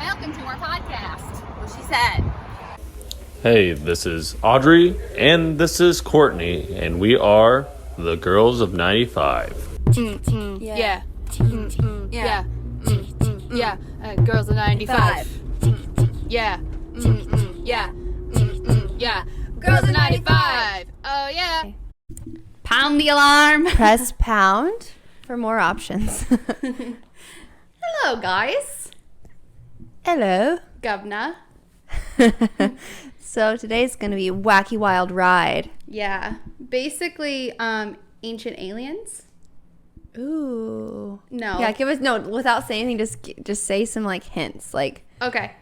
Welcome to our podcast. What she said. Hey, this is Audrey, and this is Courtney, and we are the Girls of 95. Yeah. Girls of 95. Yeah. Yeah. Girls of 95. Oh, yeah. Pound the alarm. Press pound for more options. Hello, guys. Hello. Govna. So today's going to be Wacky Wild Ride. Yeah. Basically, ancient aliens. Ooh. No. Yeah, give us, no, without saying anything, just say some, like, hints. Like, Okay.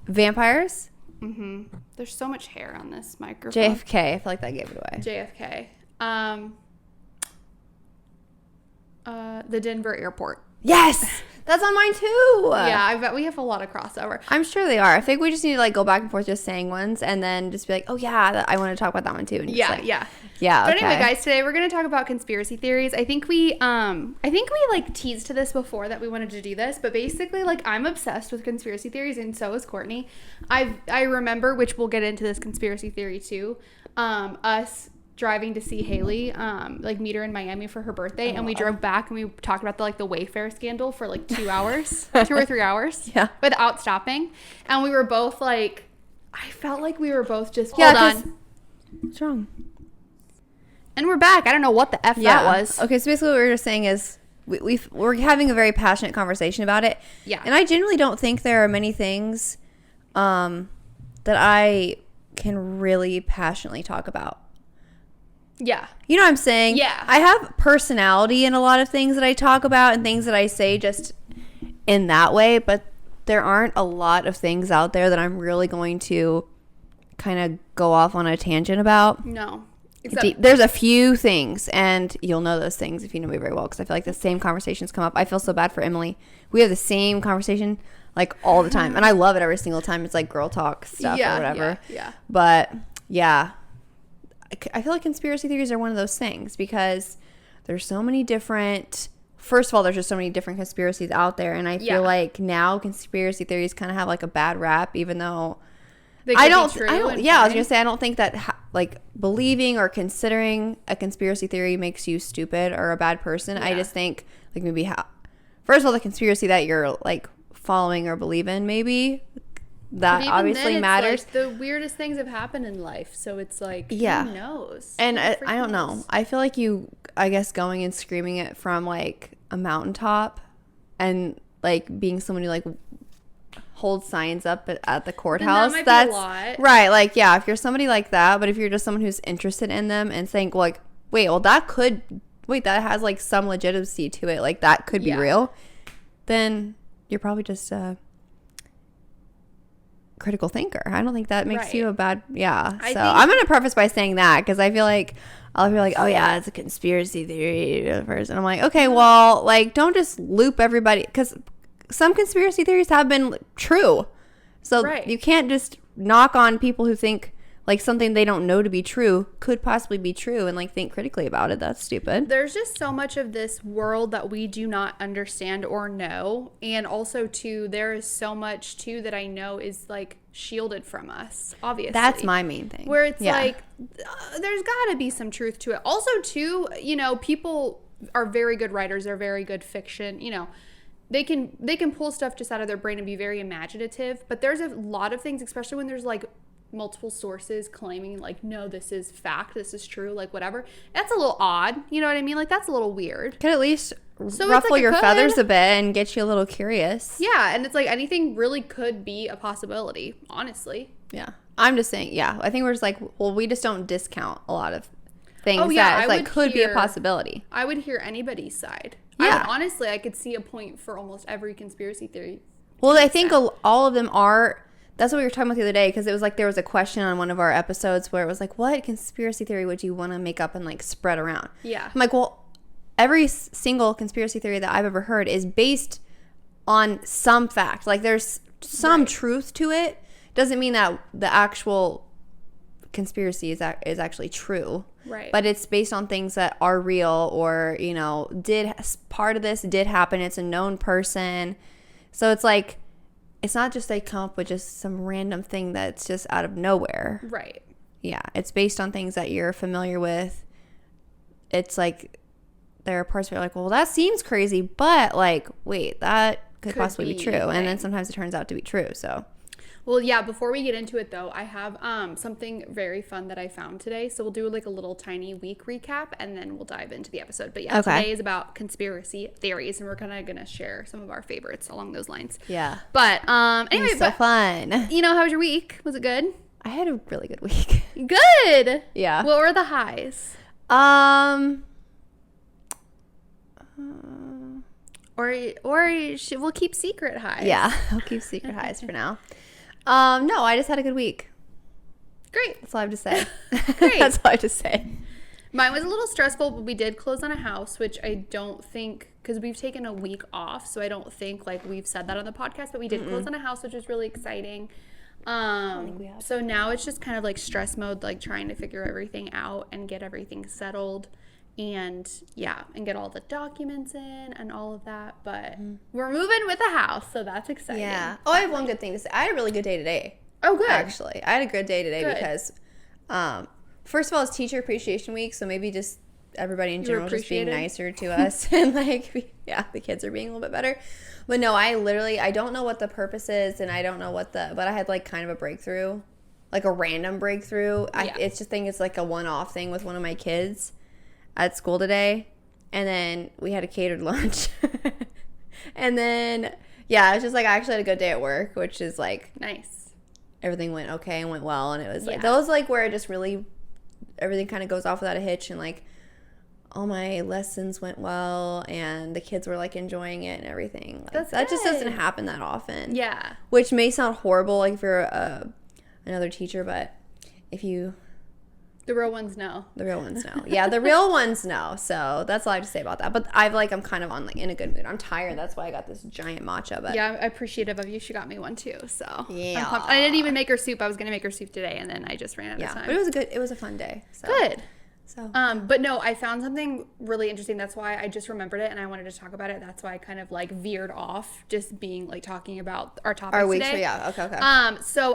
vampires? Mm-hmm. There's so much hair on this microphone. JFK. I feel like that gave it away. JFK. The Denver airport. Yes! That's on mine, too! Yeah, I bet we have a lot of crossover. I'm sure they are. I think we just need to, like, go back and forth just saying ones and then just be like, oh, yeah, I want to talk about that one, too. And just, Yeah, like, yeah. Yeah, But okay. anyway, guys, today we're going to talk about conspiracy theories. I think we like teased to this before that we wanted to do this, but basically, like, I'm obsessed with conspiracy theories, and so is Courtney. I remember, which we'll get into this conspiracy theory too, us driving to see Haley, like meet her in Miami for her birthday, and we drove back and we talked about the Wayfair scandal for like 2 hours, 2 or 3 hours, Yeah. without stopping, and we were both like, I felt like we were both just Yeah, hold on. What's wrong? And we're back. I don't know what the F that was. Okay, so basically what we're just saying is we're having a very passionate conversation about it. Yeah. And I genuinely don't think there are many things that I can really passionately talk about. Yeah. You know what I'm saying? Yeah. I have personality in a lot of things that I talk about and things that I say just in that way, but there aren't a lot of things out there that I'm really going to kind of go off on a tangent about. No. There's a few things, and you'll know those things if you know me very well, because I feel like the same conversations come up. I feel so bad for Emily. We have the same conversation like all the time, and I love it every single time. It's like girl talk stuff or whatever. Yeah. But yeah, I feel like conspiracy theories are one of those things because there's so many different. First of all, there's just so many different conspiracies out there, and I feel like now conspiracy theories kind of have like a bad rap, even though. I don't. Yeah, I was gonna say I don't think that like believing or considering a conspiracy theory makes you stupid or a bad person. Yeah. I just think like maybe first of all, the conspiracy that you're like following or believe in, maybe that obviously matters. Like, the weirdest things have happened in life, so it's like who knows? And I don't know. I feel like I guess going and screaming it from like a mountaintop, and like being someone who like hold signs up at the courthouse. Then that might That's be a lot. Right. Like, yeah, if you're somebody like that, but if you're just someone who's interested in them and saying, well, like, that has like some legitimacy to it. Like that could be real. Then you're probably just a critical thinker. I don't think that makes you a bad, I'm going to preface by saying that because I feel like I'll be like, oh yeah, it's a conspiracy theory at first. And I'm like, okay, well, like don't just loop everybody because some conspiracy theories have been true. So you can't just knock on people who think like something they don't know to be true could possibly be true and like think critically about it. That's stupid. There's just so much of this world that we do not understand or know. And also too, there is so much too that I know is like shielded from us, obviously. That's my main thing. Where it's like, there's gotta be some truth to it. Also too, you know, people are very good writers. They're very good fiction, you know. They can pull stuff just out of their brain and be very imaginative, but there's a lot of things, especially when there's like multiple sources claiming like, no, this is fact, this is true, like whatever. That's a little odd. You know what I mean? Like that's a little weird. Could at least ruffle your feathers a bit and get you a little curious. Yeah, and it's like anything really could be a possibility, honestly. Yeah. I'm just saying, I think we're just like, well, we just don't discount a lot of things that like could be a possibility. I would hear anybody's side. Yeah. Honestly, I could see a point for almost every conspiracy theory. Well, I think all of them are. That's what we were talking about the other day because it was like there was a question on one of our episodes where it was like, what conspiracy theory would you want to make up and like spread around? Yeah. I'm like, well, every single conspiracy theory that I've ever heard is based on some fact. Like there's some truth to it. Doesn't mean that the actual conspiracy is actually true. Right. But it's based on things that are real or, you know, part of this did happen. It's a known person. So it's like, it's not just they come up with just some random thing that's just out of nowhere. Right. Yeah, it's based on things that you're familiar with. It's like there are parts where you're like, well, that seems crazy, but like, wait, that could possibly be true. Right. And then sometimes it turns out to be true. So, well, yeah, before we get into it though, I have something very fun that I found today. So we'll do like a little tiny week recap and then we'll dive into the episode. But yeah, Okay. Today is about conspiracy theories and we're kind of going to share some of our favorites along those lines. yeah. But anyway, It's so fun. how was your week? Was it good? I had a really good week. Good. Yeah. What were the highs? We'll keep secret highs. Yeah, I'll keep secret highs for now. No, I just had a good week. Great. That's all I have to say. Great. That's all I have to say. Mine was a little stressful, but we did close on a house, which I don't think, because we've taken a week off, so I don't think like we've said that on the podcast, but we did close on a house, which was really exciting. So now it's just kind of like stress mode, like trying to figure everything out and get everything settled and get all the documents in and all of that. But we're moving with a house, so that's exciting. Yeah. Oh, I have one good thing to say. I had a really good day today. Oh, good. Actually, I had a good day today Good. because, first of all, it's Teacher Appreciation Week, so maybe just everybody in general just being appreciated? nicer to us and like, the kids are being a little bit better. But no, I don't know what the purpose is, and I don't know but I had like kind of a breakthrough, like a random breakthrough. Yeah. It's like a one-off thing with one of my kids at school today, and then we had a catered lunch, and then it's just like I actually had a good day at work, which is like Nice. everything went okay and went well, and it was like Yeah. those like where it just really everything kind of goes off without a hitch, and like all my lessons went well and the kids were like enjoying it and everything. Like, That's that just good. doesn't happen that often. Yeah. Which may sound horrible like if you're another teacher, but if you The real ones know. the real ones know. Yeah, the real ones know. So that's all I have to say about that. But I'm kind of on like in a good mood. I'm tired. That's why I got this giant matcha. But Yeah, I'm appreciative of you. She got me one too. So Yeah. I'm pumped. I didn't even make her soup. I was gonna make her soup today, and then I just ran out of time. but it was a fun day. So. Good. So But no, I found something really interesting. That's why I just remembered it and I wanted to talk about it. That's why I kind of like veered off just being like talking about our topic our weeks today. okay. So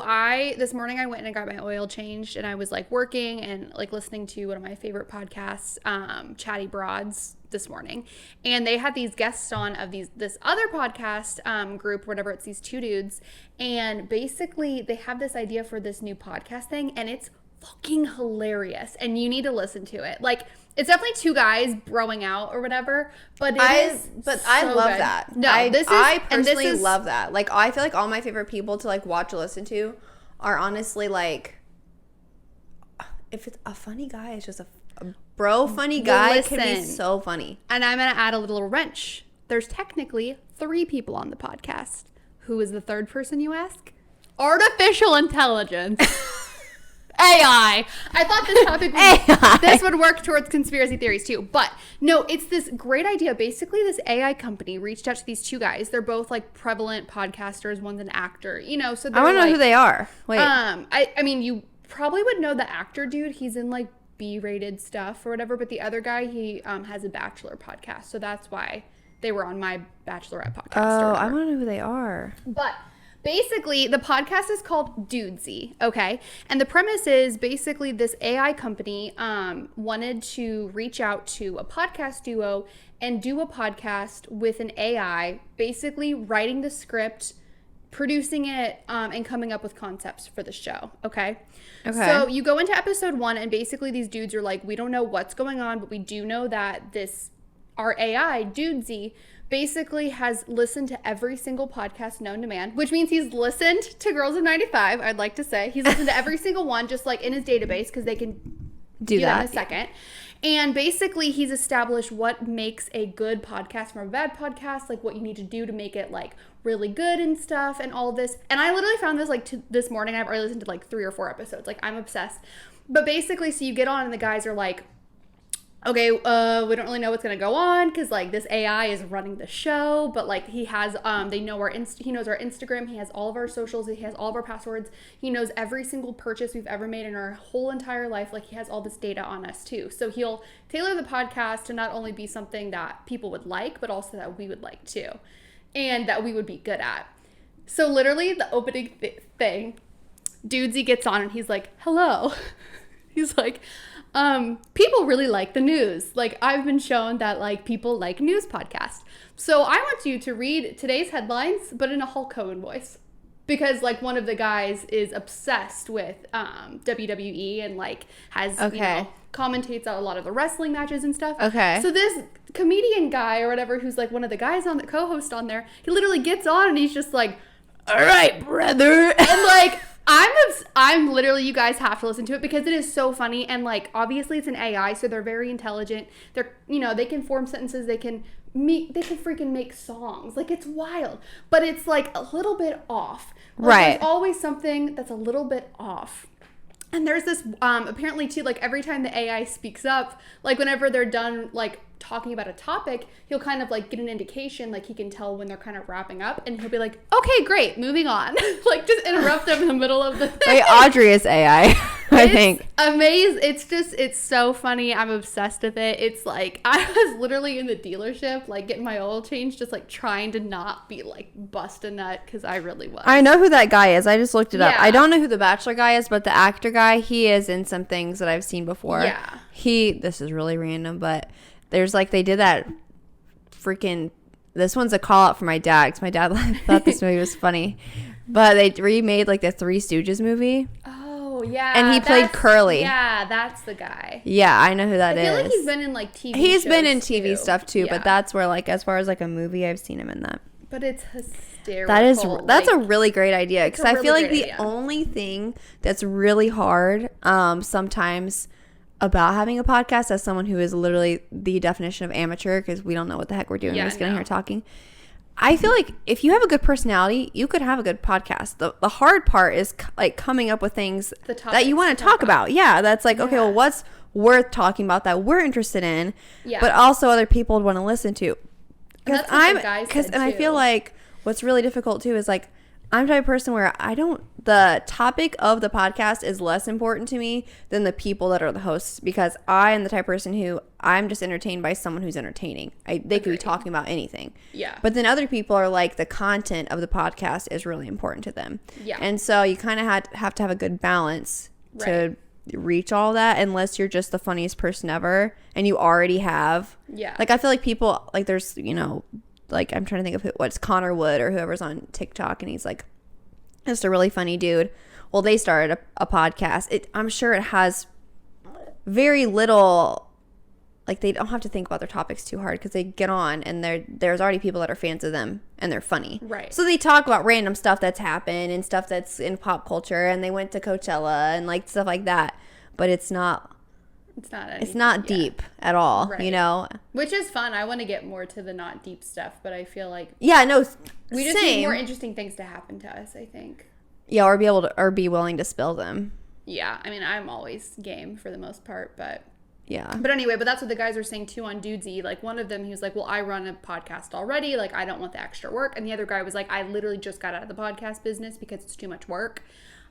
this morning I went and I got my oil changed and I was like working and like listening to one of my favorite podcasts, Chatty Broads, this morning. And they had these guests on of this other podcast group, whatever. It's these two dudes. And basically they have this idea for this new podcast thing and it's fucking hilarious and you need to listen to it. Like it's definitely two guys broing out or whatever, but I love good. that. No, I personally love that. Like I feel like all my favorite people to like watch or listen to are honestly like if it's a funny guy, it's just a bro funny guy can be Listen. so funny. And I'm going to add a little wrench. There's technically 3 people on the podcast. Who is the third person, you ask? Artificial intelligence. AI. I thought this topic this would work towards conspiracy theories too. But no, it's this great idea. Basically, this AI company reached out to these two guys. They're both like prevalent podcasters. One's an actor, so I want to know who they are. Wait. I mean, you probably would know the actor dude. He's in like B-rated stuff or whatever. But the other guy, he has a Bachelor podcast. So that's why they were on my Bachelorette podcast. Oh, I want to know who they are. But basically, the podcast is called Dudesy, okay? And the premise is basically this AI company wanted to reach out to a podcast duo and do a podcast with an AI, basically writing the script, producing it, and coming up with concepts for the show, okay? Okay. So you go into episode 1, and basically these dudes are like, we don't know what's going on, but we do know that our AI, Dudesy, basically has listened to every single podcast known to man, which means he's listened to Girls of 95, I'd like to say. He's listened to every single one, just like in his database, because they can do that in a second. And basically, he's established what makes a good podcast from a bad podcast, like what you need to do to make it like really good and stuff and all this. And I literally found this like this morning. I've already listened to like 3 or 4 episodes. Like I'm obsessed. But basically, so you get on and the guys are like, okay, we don't really know what's gonna go on because like this AI is running the show, but like he has, he knows our Instagram, he has all of our socials, he has all of our passwords, he knows every single purchase we've ever made in our whole entire life. Like he has all this data on us too. So he'll tailor the podcast to not only be something that people would like, but also that we would like too, and that we would be good at. So literally the opening thing, Dudesy gets on and he's like, hello. He's like, people really like the news. Like, I've been shown that, like, people like news podcasts. So I want you to read today's headlines, but in a Hulk Hogan voice. Because, like, one of the guys is obsessed with WWE and, like, has, commentates on a lot of the wrestling matches and stuff. Okay. So this comedian guy or whatever, who's, like, one of the guys on the co-host on there, he literally gets on and he's just like, all right, brother. And, like, I'm literally, you guys have to listen to it because it is so funny. And, like, obviously it's an AI, so they're very intelligent. They're, they can form sentences. They can freaking make songs. Like, it's wild. But it's, like, a little bit off. Like, right. There's always something that's a little bit off. And there's this, apparently, too, like, every time the AI speaks up, like, whenever they're done, like, talking about a topic, he'll kind of, like, get an indication, like, he can tell when they're kind of wrapping up, and he'll be like, okay, great, moving on. Like, just interrupt them in the middle of the thing. Wait, Audrey is AI, I think. Amazing. It's so funny. I'm obsessed with it. It's like, I was literally in the dealership, like, getting my oil changed, just, like, trying to not be, like, bust a nut, because I really was. I know who that guy is. I just looked it up. Yeah. I don't know who the Bachelor guy is, but the actor guy, he is in some things that I've seen before. Yeah. This is really random, but there's, like, they did that freaking, this one's a call out for my dad, because my dad thought this movie was funny. But they remade, like, the Three Stooges movie. Oh, yeah. And he played Curly. Yeah, that's the guy. Yeah, I know who that is. I feel like he's been in, like, TV He's been shows, in TV too. stuff, too, Yeah. but that's where, like, as far as, like, a movie, I've seen him in that. But it's hysterical. That's like, a really great idea, because I feel like the only thing that's really hard sometimes about having a podcast, as someone who is literally the definition of amateur, because we don't know what the heck we're doing, we're just getting here talking, I feel like if you have a good personality, you could have a good podcast. The hard part is like coming up with things that you want to talk about. Yeah, that's like, okay, well, what's worth talking about that we're interested in, but also other people would want to listen to. Because I feel like what's really difficult too is, like, I'm the type of person where the topic of the podcast is less important to me than the people that are the hosts, because I am the type of person who I'm just entertained by someone who's entertaining. They could be talking about anything. Yeah. But then other people are like, the content of the podcast is really important to them. Yeah. And so you kind of have to have a good balance to reach all that, unless you're just the funniest person ever and you already have. Yeah. Like, I feel like people, like, there's, like, I'm trying to think of what's Connor Wood or whoever's on TikTok, and he's like just a really funny dude. Well, they started a podcast. I'm sure it has very little, like, they don't have to think about their topics too hard, because they get on and there's already people that are fans of them and they're funny. Right. So they talk about random stuff that's happened and stuff that's in pop culture, and they went to Coachella and, like, stuff like that. But it's not deep at all, Which is fun. I want to get more to the not deep stuff, but I feel like we just need more interesting things to happen to us, I think. Yeah, or be willing to spill them. Yeah, I mean, I'm always game for the most part, but yeah. But anyway, that's what the guys are saying too on Dudesy. Like, one of them, he was like, well, I run a podcast already, like, I don't want the extra work. And the other guy was like, I literally just got out of the podcast business because it's too much work.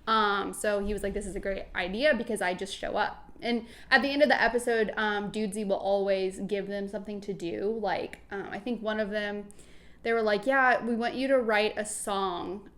So he was like, this is a great idea because I just show up. And at the end of the episode, Dudesy will always give them something to do. Like, I think one of them, they were like, yeah, we want you to write a song,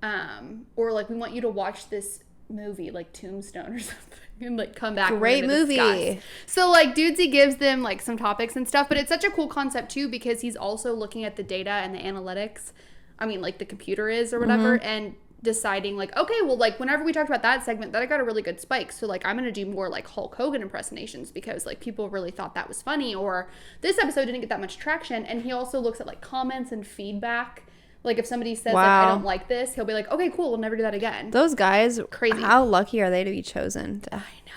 or, like, we want you to watch this movie, like Tombstone or something, and, like, come back. Great movie. Discuss. So, like, Dudesy gives them, like, some topics and stuff, but it's such a cool concept too, because he's also looking at the data and the analytics. I mean, like, the computer is or whatever, and deciding, like, okay, well, like, whenever we talked about that segment, that I got a really good spike, so, like, I'm gonna do more, like, Hulk Hogan impersonations, because, like, people really thought that was funny, or this episode didn't get that much traction. And he also looks at, like, comments and feedback. Like, if somebody says, like, I don't like this, he'll be like, okay, cool, we'll never do that again. Those guys, crazy. How lucky are they to be chosen? I know.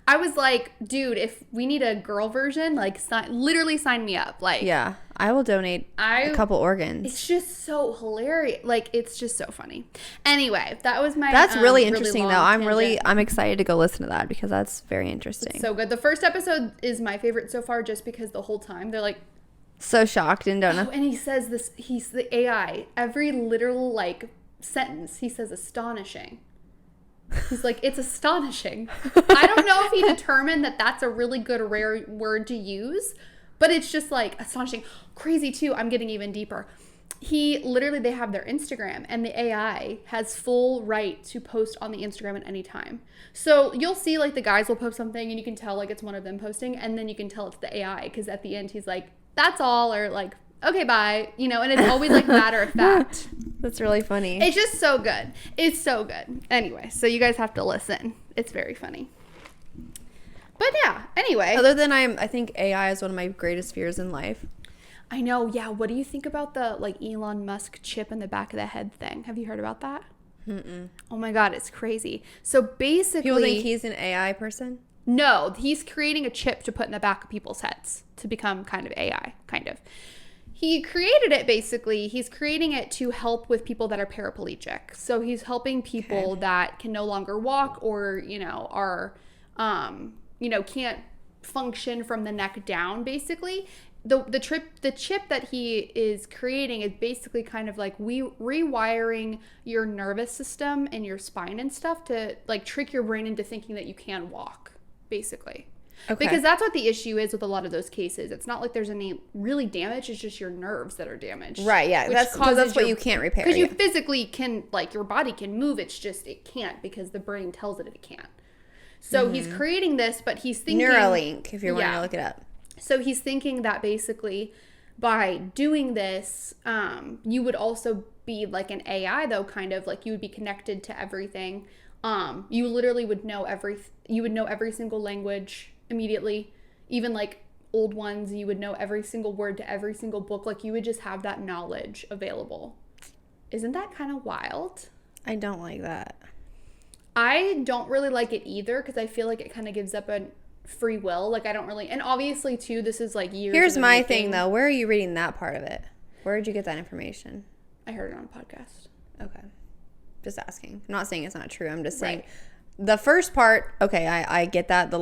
I was like, dude, if we need a girl version, like, literally sign me up. Like, yeah, I will donate a couple organs. It's just so hilarious. Like, it's just so funny. Anyway, that was my. That's really interesting, though. I'm excited to go listen to that, because that's very interesting. It's so good. The first episode is my favorite so far, just because the whole time they're like so shocked and don't know. And he says this. He's the AI. Every literal, like, sentence, he says astonishing. He's like, it's astonishing. I don't know if he determined that that's a really good, rare word to use, but it's just, like, astonishing. Crazy, too. I'm getting even deeper. they have their Instagram, and the AI has full right to post on the Instagram at any time. So you'll see like the guys will post something and you can tell like it's one of them posting, and then you can tell it's the AI because at the end he's like, that's all, or like, okay, bye, you know, and it's always like matter of fact. That's really funny. It's just so good. It's so good. Anyway, so you guys have to listen. It's very funny. But yeah, anyway. Other than I think AI is one of my greatest fears in life. I know, yeah. What do you think about the like Elon Musk chip in the back of the head thing? Have you heard about that? Mm-mm. Oh my God, it's crazy. So basically, people think he's an AI person? No, he's creating a chip to put in the back of people's heads to become kind of AI, kind of. He created it basically. He's creating it to help with people that are paraplegic. So he's helping people that can no longer walk or, you know, are, you know, can't function from the neck down, basically. The chip that he is creating is basically kind of like rewiring your nervous system and your spine and stuff to like trick your brain into thinking that you can walk, basically. Okay. Because that's what the issue is with a lot of those cases. It's not like there's any really damage. It's just your nerves that are damaged. Right, yeah. That's what you can't repair. Because you physically can, like, your body can move. It's just it can't because the brain tells it can't. So he's creating this, but he's thinking... Neuralink, if you're wanting to look it up. So he's thinking that basically by doing this, you would also be like an AI, though, kind of. Like, you would be connected to everything. You literally would know every single language immediately, even like old ones. You would know every single word to every single book. Like, you would just have that knowledge available. Isn't that kind of wild? I don't like that. I don't really like it either because I feel like it kind of gives up a free will. Like, I don't really, and obviously too, this is like years. Here's my thing though. Where are you reading that part of it? Where did you get that information? I heard it on a podcast. Okay. Just asking. I'm not saying it's not true. I'm just saying the first part, okay, I get that.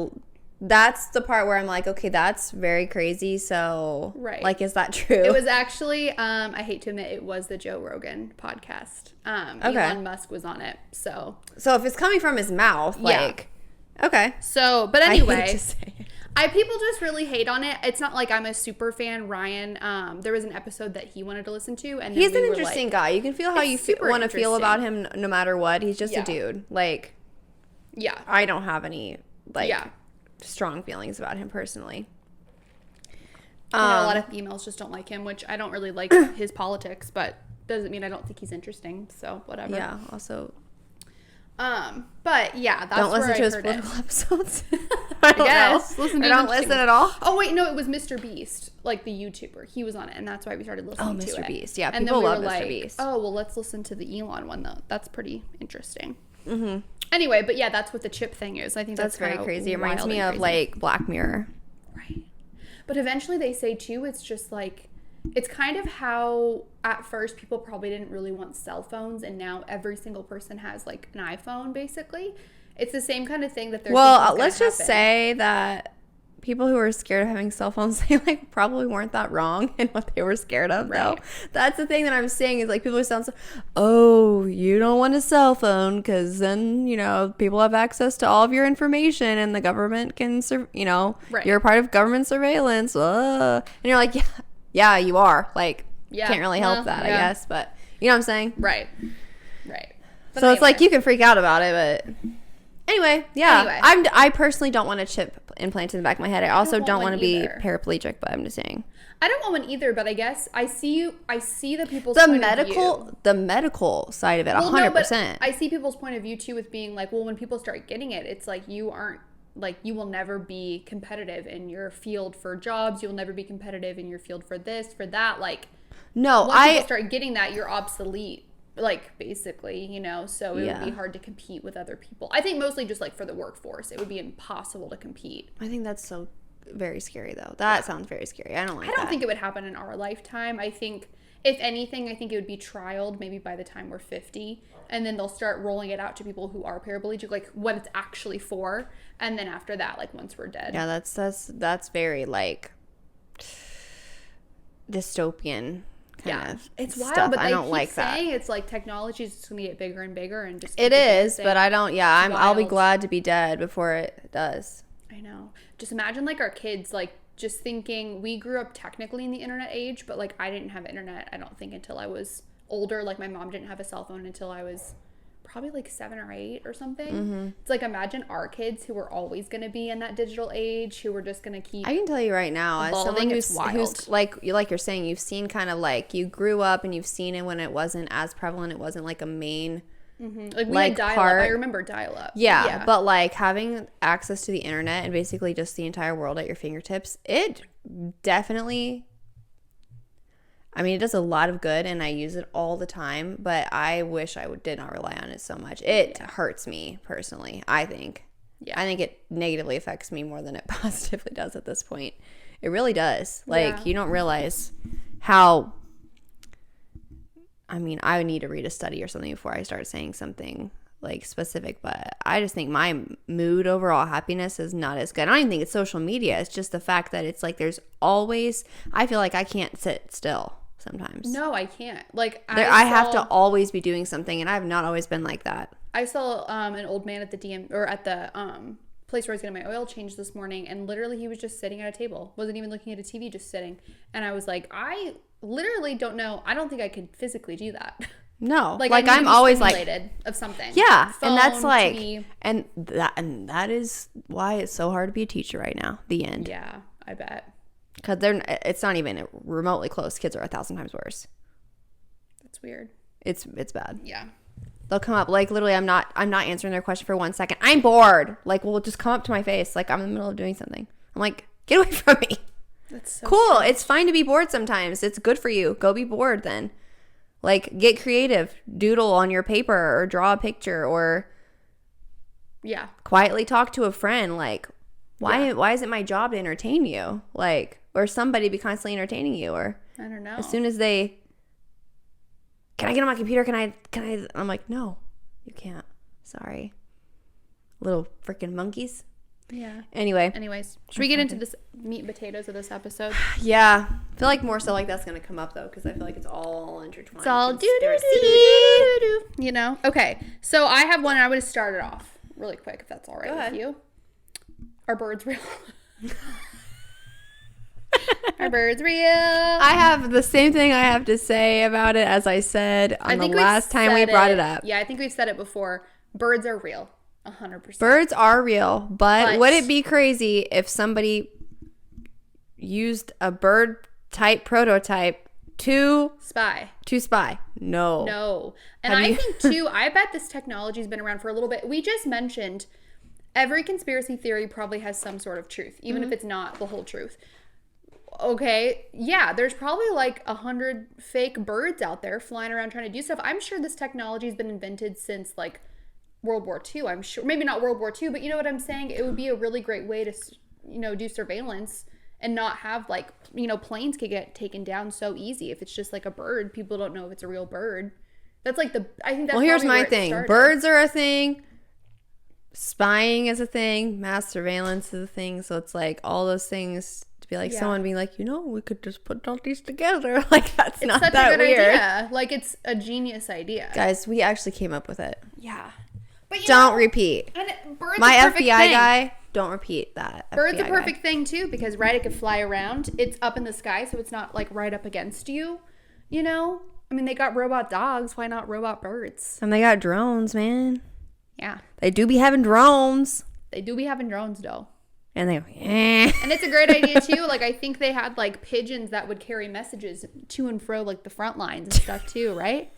That's the part where I'm like, okay, that's very crazy. So, like, is that true? It was actually, I hate to admit, it was the Joe Rogan podcast. Elon Musk was on it. So if it's coming from his mouth, like, okay. So, but anyway, I hate to say it. People just really hate on it. It's not like I'm a super fan. Ryan, there was an episode that he wanted to listen to, and he's an interesting guy. You can feel how you want to feel about him, no matter what. He's just a dude. Like, I don't have any strong feelings about him personally. I know a lot of females just don't like him, which I don't really like his politics, but doesn't mean I don't think he's interesting. So whatever. Yeah. Also. But yeah, that's don't listen where to I his heard political it. episodes. Yes, listen to don't listen at all. Oh wait, no, it was Mr. Beast, like the YouTuber. He was on it, and that's why we started listening to it. Oh, Mr. Beast, yeah, and people then we love were Mr. like, Beast. Oh well, let's listen to the Elon one though. That's pretty interesting. Mm-hmm. Anyway, but yeah, that's what the chip thing is. I think that's very crazy. It reminds me of like Black Mirror. Right. But eventually they say too, it's just like, it's kind of how at first people probably didn't really want cell phones, and now every single person has like an iPhone basically. It's the same kind of thing that they're let's just say that people who are scared of having cell phones, they like probably weren't that wrong in what they were scared of, though. That's the thing that I'm saying is like people who sound so, oh, you don't want a cell phone because then, you know, people have access to all of your information and the government can, you're a part of government surveillance. And you're like, yeah, you are. Like, can't really help that, I guess. But you know what I'm saying? Right. But so it's like you can freak out about it, but... Anyway, I personally don't want a chip implanted in the back of my head. I also don't want to be paraplegic, but I'm just saying. I don't want one either, but I guess I see the people's point of view. The medical side of it, 100%. I see people's point of view too with being like, well, when people start getting it, it's like you will never be competitive in your field for jobs. You'll never be competitive in your field for this, for that. Like, once people start getting that, you're obsolete. Like, basically, you know, so it would be hard to compete with other people. I think mostly just, like, for the workforce. It would be impossible to compete. I think that's so very scary, though. That sounds very scary. I don't like that. I don't think it would happen in our lifetime. I think, if anything, I think it would be trialed maybe by the time we're 50. And then they'll start rolling it out to people who are paraplegic, like, what it's actually for. And then after that, like, once we're dead. Yeah, that's very, like, dystopian. It's wild, stuff. but I don't keep like that. It's like technology is just gonna get bigger and bigger, and just it is. But I don't. Yeah, I'll be glad to be dead before it does. I know. Just imagine like our kids like just thinking we grew up technically in the internet age, but like I didn't have internet, I don't think, until I was older. Like my mom didn't have a cell phone until I was probably like 7 or 8 or something. Mm-hmm. It's like, imagine our kids who were always going to be in that digital age, who were just going to keep. I can tell you right now, as someone who's like you're saying, you've seen kind of like, you grew up and you've seen it when it wasn't as prevalent. It wasn't like a main. Mm-hmm. Like we had dial-up. I remember dial-up. Yeah, but like having access to the internet and basically just the entire world at your fingertips, it definitely, I mean, it does a lot of good and I use it all the time, but I wish I did not rely on it so much. It hurts me personally, I think. Yeah. I think it negatively affects me more than it positively does at this point. It really does. Like, you don't realize how, I mean, I would need to read a study or something before I start saying something like specific, but I just think my mood, overall happiness is not as good. I don't even think it's social media. It's just the fact that it's like there's always, I feel like I can't sit still sometimes. No, I can't. Like I have to always be doing something, and I've not always been like that. I saw an old man at the at the place where I was getting my oil changed this morning, and literally he was just sitting at a table, wasn't even looking at a TV, just sitting. And I was like, I literally don't know. I don't think I could physically do that. No, like I'm always like of something. Yeah, phone, and that's like, TV. and that is why it's so hard to be a teacher right now. The end. Yeah, I bet. Because it's not even remotely close. Kids are 1,000 times worse. That's weird. It's bad. Yeah. They'll come up like literally. I'm not answering their question for 1 second. I'm bored. Like, well, just come up to my face. Like I'm in the middle of doing something. I'm like, get away from me. That's so cool. strange. It's fine to be bored sometimes. It's good for you. Go be bored then. Like, get creative. Doodle on your paper or draw a picture or quietly talk to a friend. Like, why is it my job to entertain you? Like, or somebody be constantly entertaining you, or I don't know. As soon as they, can I get on my computer? Can I? I'm like, no, you can't. Sorry. Little freaking monkeys. Yeah. Anyways, should we get into this meat and potatoes of this episode? Yeah. I feel like more so like that's going to come up though, because I feel like it's all intertwined. It's all do. You know? Okay. So I have one. I would start it off really quick, if that's all right with you. Are birds real? Are birds real? I have the same thing I have to say about it as I said on the last time we brought it up. Yeah, I think we've said it before. Birds are real. 100%. Birds are real, but would it be crazy if somebody used a bird type prototype to spy? No. And I think too, I bet this technology's been around for a little bit. We just mentioned every conspiracy theory probably has some sort of truth, even if it's not the whole truth. Okay, yeah, there's probably like 100 fake birds out there flying around trying to do stuff. I'm sure this technology has been invented since like World War II, I'm sure. Maybe not World War II, but you know what I'm saying? It would be a really great way to, do surveillance and not have like, planes could get taken down so easy. If it's just like a bird, people don't know if it's a real bird. That's like I think that's here's my thing. Birds are a thing. Spying is a thing. Mass surveillance is a thing. So it's like all those things to be like someone being like, we could just put all these together. Like that's not that weird. It's such a good idea. Like it's a genius idea. Guys, we actually came up with it. Yeah. But don't repeat. And birds my FBI guy, don't repeat that. Bird's a perfect thing too, because it could fly around. It's up in the sky, so it's not like right up against you. I mean, they got robot dogs. Why not robot birds? And they got drones, man. Yeah. They do be having drones. They do be having drones, though. And they go, eh. And it's a great idea too. Like I think they had like pigeons that would carry messages to and fro like the front lines and stuff too, right?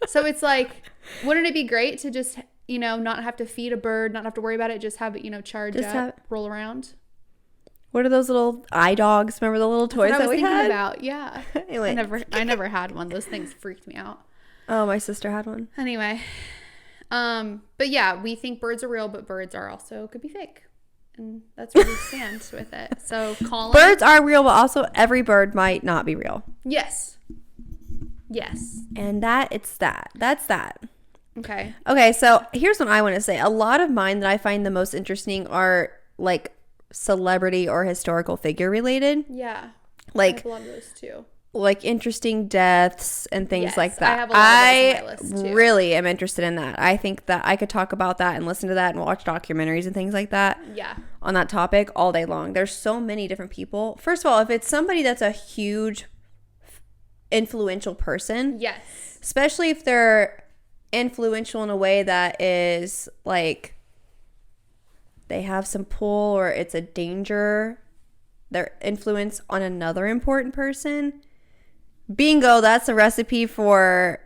So it's like, wouldn't it be great to just not have to feed a bird, not have to worry about it, just have it, charge up, roll around. What are those little eye dogs? Remember the little toys that we had? About, yeah. Anyway. I never had one. Those things freaked me out. Oh, my sister had one. Anyway. But yeah, we think birds are real, but birds are also could be fake. And that's where we stand with it. So Colin. Birds are real, but also every bird might not be real. Yes. And that's that. Okay, so here's what I want to say. A lot of mine that I find the most interesting are like celebrity or historical figure related. Yeah. Like I have a lot of those too. like interesting deaths and things Yes, like that. I have a lot of those on my list, too. Really am interested in that. I think that I could talk about that and listen to that and watch documentaries and things like that. Yeah. On that topic all day long. There's so many different people. First of all, if it's somebody that's a huge influential person, Yes. especially if they're influential in a way that is like they have some pull or it's a danger, their influence on another important person, bingo, that's a recipe for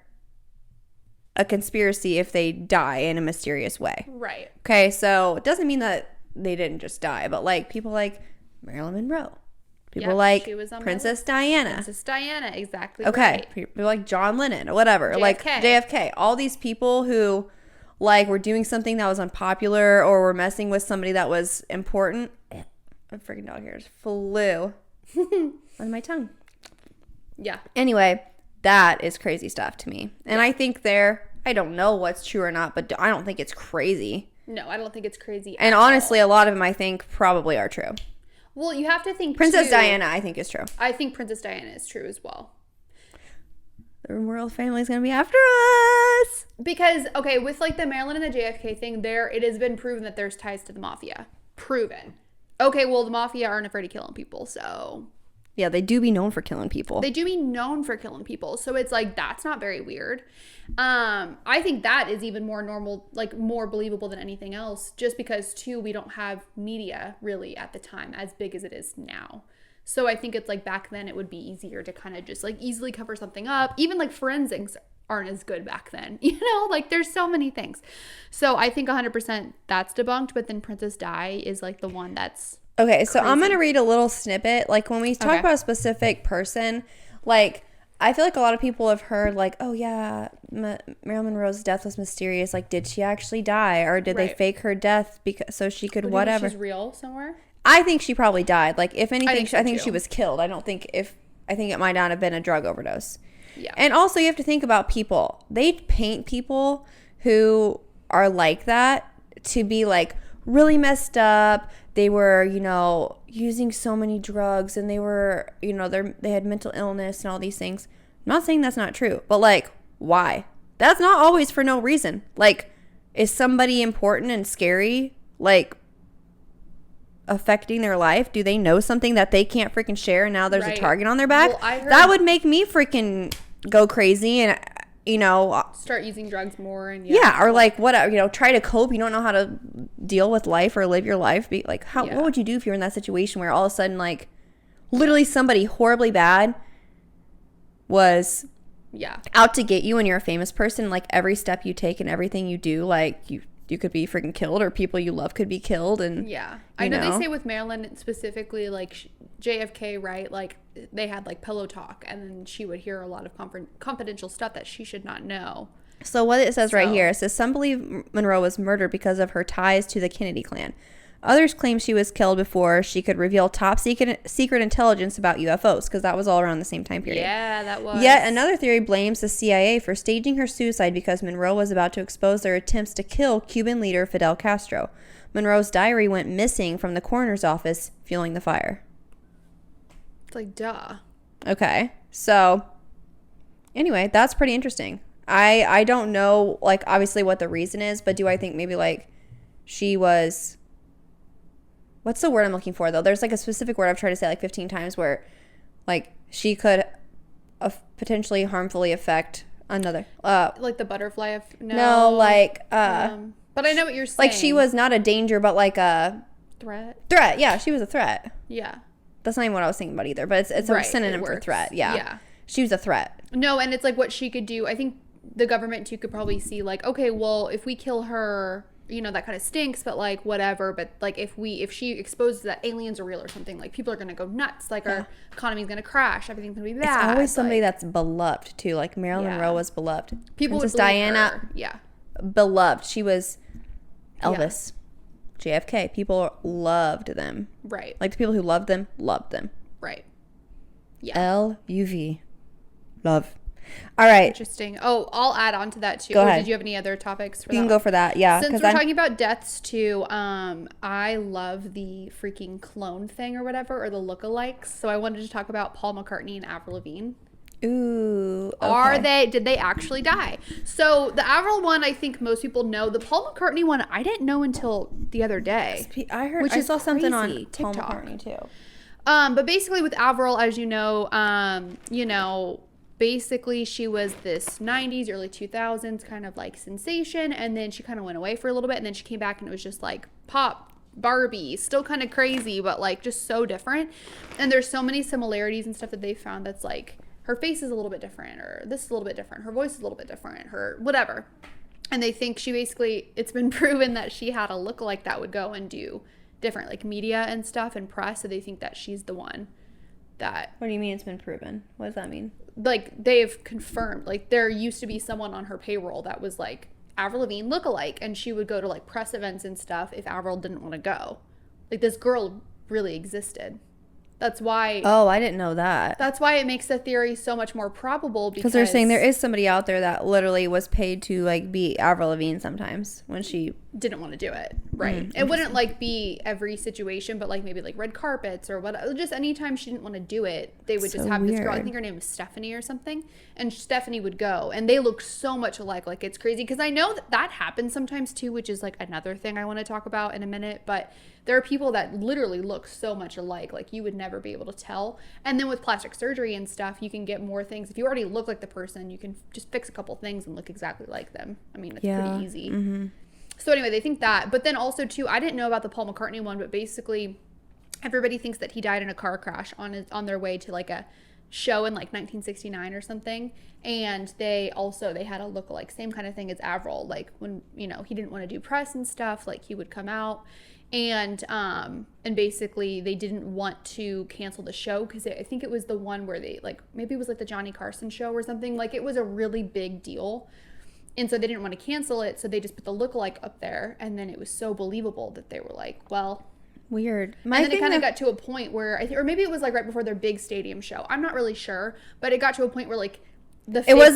a conspiracy if they die in a mysterious way. Right. Okay, so it doesn't mean that they didn't just die, but like people like Marilyn Monroe, people Yep, like she was on my Princess list. Diana. Princess Diana, exactly. Okay, Right. people like John Lennon or whatever, like JFK. JFK. All these people who like were doing something that was unpopular or were messing with somebody that was important. My freaking dog hairs flew on my tongue. Yeah. Anyway, that is crazy stuff to me. And I think I don't know what's true or not, but I don't think it's crazy. No, I don't think it's crazy. And honestly, a lot of them I think probably are true. Well, you have to think Princess too, Diana, I think, is true. I think Princess Diana is true as well. The royal family is going to be after us. Because, okay, with like the Marilyn and the JFK thing, it has been proven that there's ties to the mafia. Proven. Okay, well, the mafia aren't afraid of killing people, so. Yeah, they do be known for killing people. They do be known for killing people, so it's like, that's not very weird. I think that is even more normal, like more believable than anything else, just because, too, we don't have media really at the time as big as it is now. So I think it's like back then it would be easier to kind of just like easily cover something up. Even like forensics aren't as good back then, you know, like there's so many things. So I think 100% that's debunked, but then Princess Di is like the one that's okay, so I'm crazy. going to read a little snippet. Like when we talk Okay. about a specific person, like I feel like a lot of people have heard like, oh yeah, Marilyn Monroe's death was mysterious. Like, did she actually die or did they Right. fake her death because so she could Do you think whatever? she's real somewhere. I think she probably died. Like, if anything, I think so, she too. was killed. I think it might not have been a drug overdose. Yeah. And also, you have to think about people. They paint people who are like that to be like really messed up. They were, you know, using so many drugs, and they were, you know, they had mental illness and all these things. I'm not saying that's not true, but like, why? That's not always for no reason. Like, is somebody important and scary? Like, affecting their life? Do they know something that they can't freaking share and now there's Right. a target on their back? Well, I heard- that would make me freaking go crazy and, you know, Start using drugs more and yeah, or like whatever, you know, try to cope. You don't know how to deal with life or live your life. Be like, Yeah. what would you do if you're in that situation where all of a sudden, like, literally somebody horribly bad was Yeah. out to get you and you're a famous person? Like, every step you take and everything you do, like, you could be freaking killed, or people you love could be killed. And Yeah. I know they say with Marilyn specifically, like JFK, right? Like they had like pillow talk, and then she would hear a lot of confidential stuff that she should not know. So what it says right So- here, it says some believe Monroe was murdered because of her ties to the Kennedy clan. Others claim she was killed before she could reveal top secret intelligence about UFOs, because that was all around the same time period. Yeah, that was. Yet another theory blames the CIA for staging her suicide because Monroe was about to expose their attempts to kill Cuban leader Fidel Castro. Monroe's diary went missing from the coroner's office, fueling the fire. It's like, duh. Okay, so anyway, that's pretty interesting. I don't know, like, obviously what the reason is, but do I think maybe, like, she was... What's the word I'm looking for, though? There's, like, a specific word I've tried to say, like, 15 times where, like, she could potentially harmfully affect another... Like the butterfly of... no, like... but I know what you're saying. like, she was not a danger, but, like, a... Threat? Threat, yeah, she was a threat. Yeah. That's not even what I was thinking about either, but it's Right, a synonym it for works. threat, yeah. Yeah. She was a threat. No, and it's like what she could do. I think the government too could probably see like, okay, well, if we kill her, you know, that kind of stinks, but like whatever. But like if she exposes that aliens are real or something, like people are gonna go nuts. Like our economy's gonna crash. Everything's gonna be bad. It's always somebody like, that's beloved too. Like Marilyn Yeah. Monroe was beloved. people Princess would believe Diana, her. Yeah. beloved. She was Elvis, JFK. People loved them. Right. Like the people who loved them, loved them. Right. Yeah. LUV, love. All right. Interesting. Oh, I'll add on to that too. Go ahead. Did you have any other topics for You that? can go for that. Yeah. Since we're talking about deaths too, I love the freaking clone thing or whatever, or the lookalikes. So I wanted to talk about Paul McCartney and Avril Lavigne. Ooh. Okay. Did they actually die? So the Avril one, I think most people know. The Paul McCartney one, I didn't know until the other day. I saw something on crazy. Paul TikTok. McCartney too. But basically with Avril, as you know, basically she was this 90s, early 2000s kind of like sensation. And then she kind of went away for a little bit. And then she came back and it was just like pop, Barbie, still kind of crazy, but like just so different. And there's so many similarities and stuff that they found that's like her face is a little bit different, or this is a little bit different. Her voice is a little bit different, her whatever. And they think it's been proven that she had a lookalike that would go and do different like media and stuff and press. So they think that she's the one that. What do you mean it's been proven? What does that mean? Like they've confirmed, like there used to be someone on her payroll that was like Avril Lavigne lookalike, and she would go to like press events and stuff if Avril didn't want to go. Like this girl really existed. That's why. Oh, I didn't know that. That's why it makes the theory so much more probable, because they're saying there is somebody out there that literally was paid to like be Avril Lavigne sometimes when she didn't want to do it. Right. It wouldn't like be every situation, but like maybe like red carpets or what. Just anytime she didn't want to do it, they would just have this girl. I think her name was Stephanie or something, and Stephanie would go, and they look so much alike. Like it's crazy, because I know that happens sometimes too, which is like another thing I want to talk about in a minute. But there are people that literally look so much alike, like you would never be able to tell. And then with plastic surgery and stuff, you can get more things. If you already look like the person, you can just fix a couple things and look exactly like them. I mean, it's pretty easy. Mm-hmm. So anyway, they think that. But then also too, I didn't know about the Paul McCartney one, but basically everybody thinks that he died in a car crash on their way to like a show in like 1969 or something. And they had a lookalike, same kind of thing as Avril. Like when, he didn't want to do press and stuff, like he would come out. And basically they didn't want to cancel the show, because I think it was the one where they like, maybe it was like the Johnny Carson show or something. Like it was a really big deal. And so they didn't want to cancel it. So they just put the lookalike up there. And then it was so believable that they were like, well. Weird. And then it kind of got to a point where, or maybe it was like right before their big stadium show. I'm not really sure. But it got to a point where like before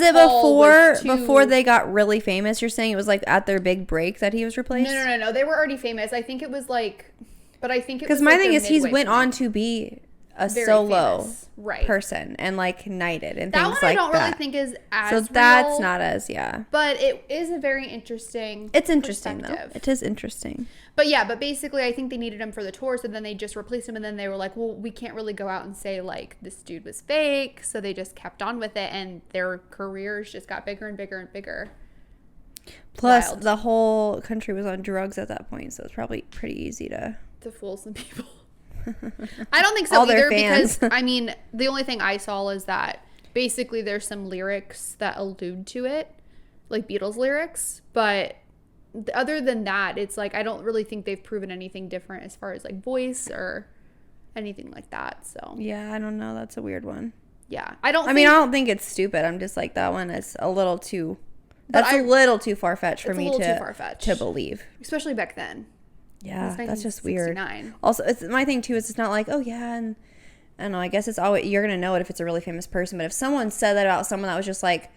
they got really famous? You're saying it was like at their big break that he was replaced? No. They were already famous. I think it was like, but I think it was because my like thing is he's went on to be a very solo right. person and like knighted and that things one like I don't that. really think is as so real, that's not as but it is a very interesting. It's interesting though. It is interesting. But basically I think they needed him for the tour, so then they just replaced him, and then they were like, well, we can't really go out and say like this dude was fake, so they just kept on with it, and their careers just got bigger and bigger and bigger. Plus Wild. the whole country was on drugs at that point, so it's probably pretty easy to fool some people. I don't think so all either, their fans. because I mean the only thing I saw is that basically there's some lyrics that allude to it, like Beatles lyrics, but other than that, it's like I don't really think they've proven anything different as far as like voice or anything like that. So yeah, I don't know. That's a weird one. Yeah, I don't think it's stupid. I'm just like, that one is a little too. That's a little too far fetched for me to believe, especially back then. Yeah, that's just weird. Also, it's my thing too. Is it's not like, oh yeah, and I don't know. I guess it's always, you're gonna know it if it's a really famous person. But if someone said that about someone that was just like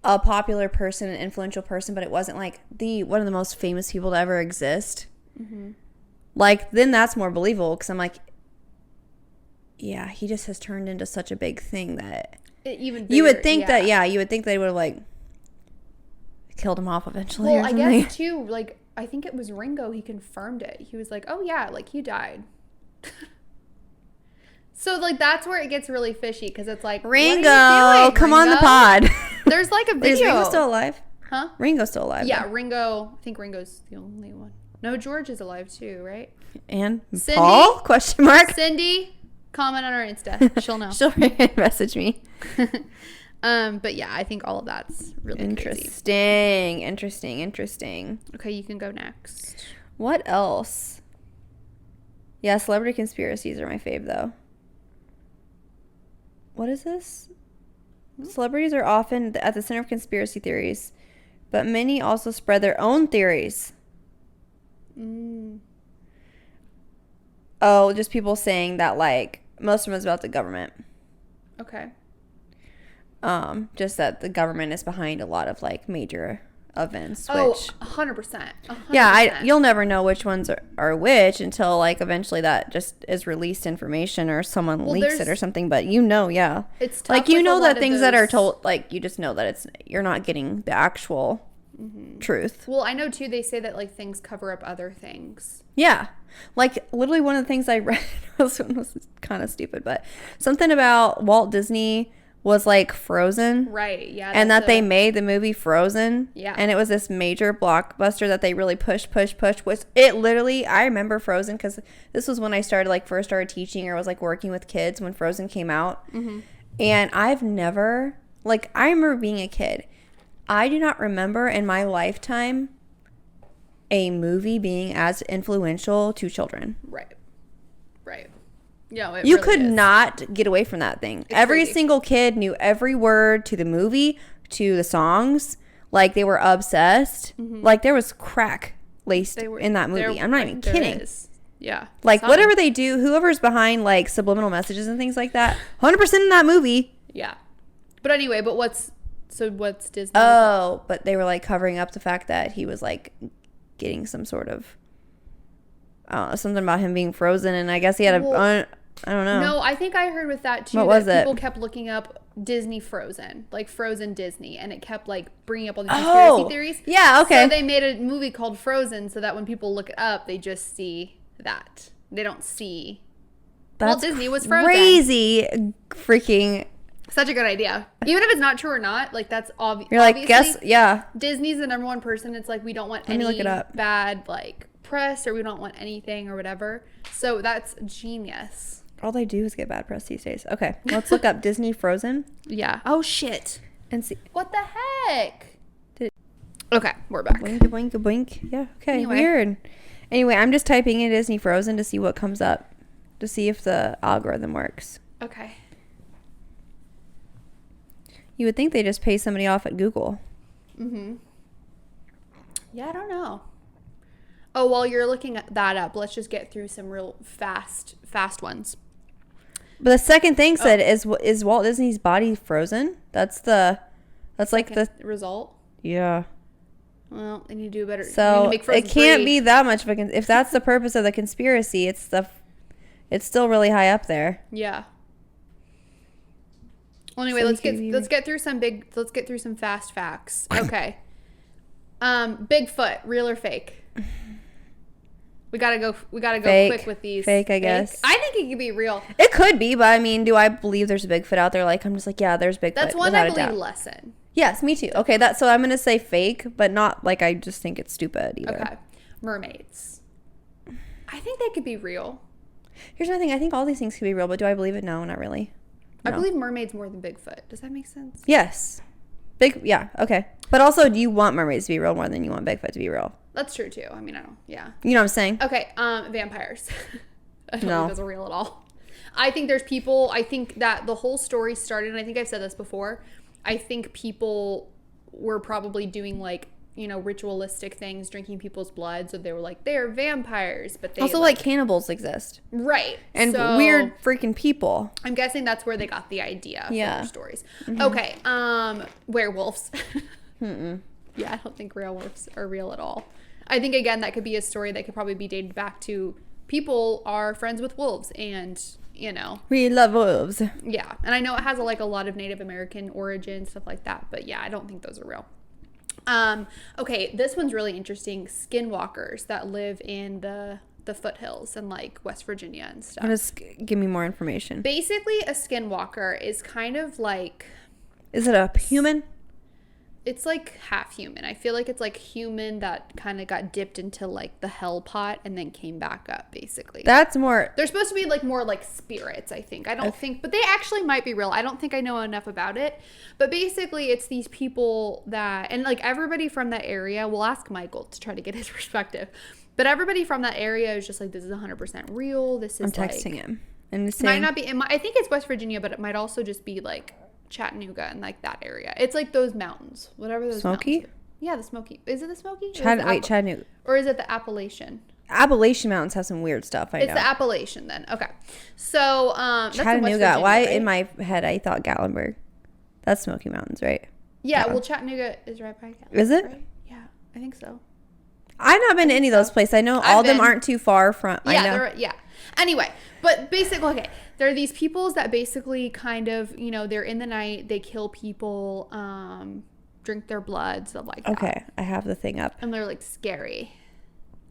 a popular person, an influential person, but it wasn't like one of the most famous people to ever exist, like then that's more believable, because I'm like, yeah, he just has turned into such a big thing that you would think that you would think they would have like killed him off eventually. Well, or I something. guess too, like I think it was Ringo. He confirmed it. He was like, "Oh yeah, like he died." So like that's where it gets really fishy, because it's like, Ringo, what are you doing, come Ringo? on the pod. There's like a video. Is Ringo still alive? Huh? Ringo's still alive. Yeah, Ringo. I think Ringo's the only one. No, George is alive too, right? And Cindy? Paul? Question mark. Cindy, comment on our Insta. She'll know. She'll message me. But yeah, I think all of that's really interesting. crazy. Interesting. Okay, you can go next. What else? Yeah, celebrity conspiracies are my fave, though. What is this? Celebrities are often at the center of conspiracy theories, but many also spread their own theories. Oh, just people saying that, like, most of them is about the government. Okay. Just that the government is behind a lot of like major events. Oh, Which, 100%. yeah, you'll never know which ones are which until like eventually that just is released information or someone leaks it or something. But yeah, it's tough like you with know a that lot of things that are those- told, like you just know that you're not getting the actual truth. Well, I know too. They say that like things cover up other things. Yeah. Like literally one of the things I read was kind of stupid, but something about Walt Disney was like Frozen. Right. Yeah. And that they made the movie Frozen. Yeah. And it was this major blockbuster that they really pushed. Was it literally, I remember Frozen because this was when I first started teaching or was like working with kids when Frozen came out. Mm-hmm. And I've never, like, I remember being a kid. I do not remember in my lifetime a movie being as influential to children. Right. Yeah, You could not get away from that thing. Every crazy. single kid knew every word to the movie, to the songs. Like, they were obsessed. Mm-hmm. Like, there was crack laced in that movie. I'm not even kidding. Yeah. Like, whatever they do, whoever's behind, like, subliminal messages and things like that, 100% in that movie. Yeah. But anyway, what's Disney? Oh, but they were, like, covering up the fact that he was, like, getting some sort of... something about him being frozen, and I guess he had I don't know. No, I think I heard with that too. What was People it? kept looking up Disney Frozen, like Frozen Disney, and it kept like bringing up all these conspiracy theories. Yeah, okay. So they made a movie called Frozen, so that when people look it up, they just see that. They don't see. That's Disney was Frozen. Crazy, freaking. Such a good idea. Even if it's not true or not, like that's obvious. You're like, guess, yeah. Disney's the number one person. It's like we don't want any look it up. bad like press, or we don't want anything or whatever. So that's genius. All they do is get bad press these days. Okay, let's look up Disney Frozen Yeah. Oh shit. and see. What the heck? Okay, we're back. Boink, boink, boink. Yeah, okay, Anyway. weird. Anyway, I'm just typing in Disney Frozen to see what comes up, to see if the algorithm works. Okay. You would think they just pay somebody off at Google. Mm-hmm. Yeah, I don't know. Oh, while you're looking at that up, let's just get through some real fast ones. But the second thing said, is Walt Disney's body frozen? That's like the Result. yeah. Well, they need to do better. They need So to make Frozen it can't 3. be that much of a if that's the purpose of the conspiracy, it's still really high up there. Yeah. Well, anyway, So let's get through some fast facts. Okay. Bigfoot, real or fake? We gotta go Fake. quick with these. Fake, I guess. I think it could be real. It could be, but I mean, do I believe there's a Bigfoot out there? Like, I'm just like, yeah, there's Bigfoot. That's one without I a believe doubt. less in. Yes, me too. Okay, so I'm gonna say fake, but not like I just think it's stupid either. Okay. Mermaids. I think they could be real. Here's another thing. I think all these things could be real, but do I believe it? No, not really. I No. believe mermaids more than Bigfoot. Does that make sense? Yes. Yeah, okay. But also, do you want mermaids to be real more than you want Bigfoot to be real? That's true too. I mean, I don't. Yeah. You know what I'm saying? Okay. Vampires. I don't No. think those are real at all. I think there's people. I think that the whole story started, and I think I've said this before. I think people were probably doing like, ritualistic things, drinking people's blood. So they were like, they're vampires, but they Also, like cannibals exist. right. And So, weird freaking people. I'm guessing that's where they got the idea for Yeah. their stories. Okay. Werewolves. Yeah, I don't think werewolves are real at all. I think, again, that could be a story that could probably be dated back to people are friends with wolves and, We love wolves. yeah. And I know it has a lot of Native American origin, stuff like that. But yeah, I don't think those are real. Okay, this one's really interesting. Skinwalkers that live in the foothills in like West Virginia and stuff. Just give me more information. Basically, a skinwalker is kind of like... Is it a human? It's like half human. I feel like it's like human that kind of got dipped into like the hell pot and then came back up, basically. That's more... They're supposed to be like more like spirits, I think. I don't think, but they actually might be real. I don't think I know enough about it. But basically, it's these people that, and like everybody from that area, we'll ask Michael to try to get his perspective. But everybody from that area is just like, this is 100% real. This is I'm texting him. And It might not be, I think it's West Virginia, but it might also just be like Chattanooga and like that area. It's like those mountains, whatever those Smoky? mountains are. Yeah, the Smoky. Is it the Smoky? Chattanooga. Or is it the Appalachian? Appalachian Mountains have some weird stuff, I know. It's the Appalachian then. Okay. So, that's in West Chattanooga. Virginia, Why right? in my head I thought Gatlinburg. That's Smoky Mountains, right? Yeah, well, Chattanooga is right by Gallup. Is it? Right? Yeah, I think so. I've not been to any of those places. I know all of them aren't too far from. Yeah, I know. yeah. Anyway, but basically, okay, there are these peoples that basically kind of, they're in the night, they kill people, drink their blood, stuff like that. Okay, I have the thing up. And they're like scary.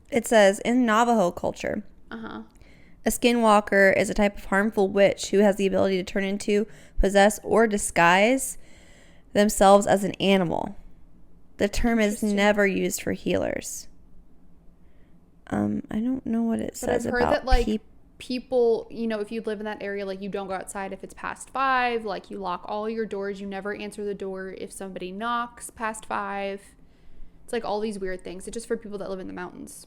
It says in Navajo culture, a skinwalker is a type of harmful witch who has the ability to turn into, possess, or disguise themselves as an animal. The term is never used for healers. I don't know what it says about that, like, people, if you live in that area, like, you don't go outside if it's past 5, like, you lock all your doors, you never answer the door if somebody knocks past 5. It's like all these weird things. It's just for people that live in the mountains.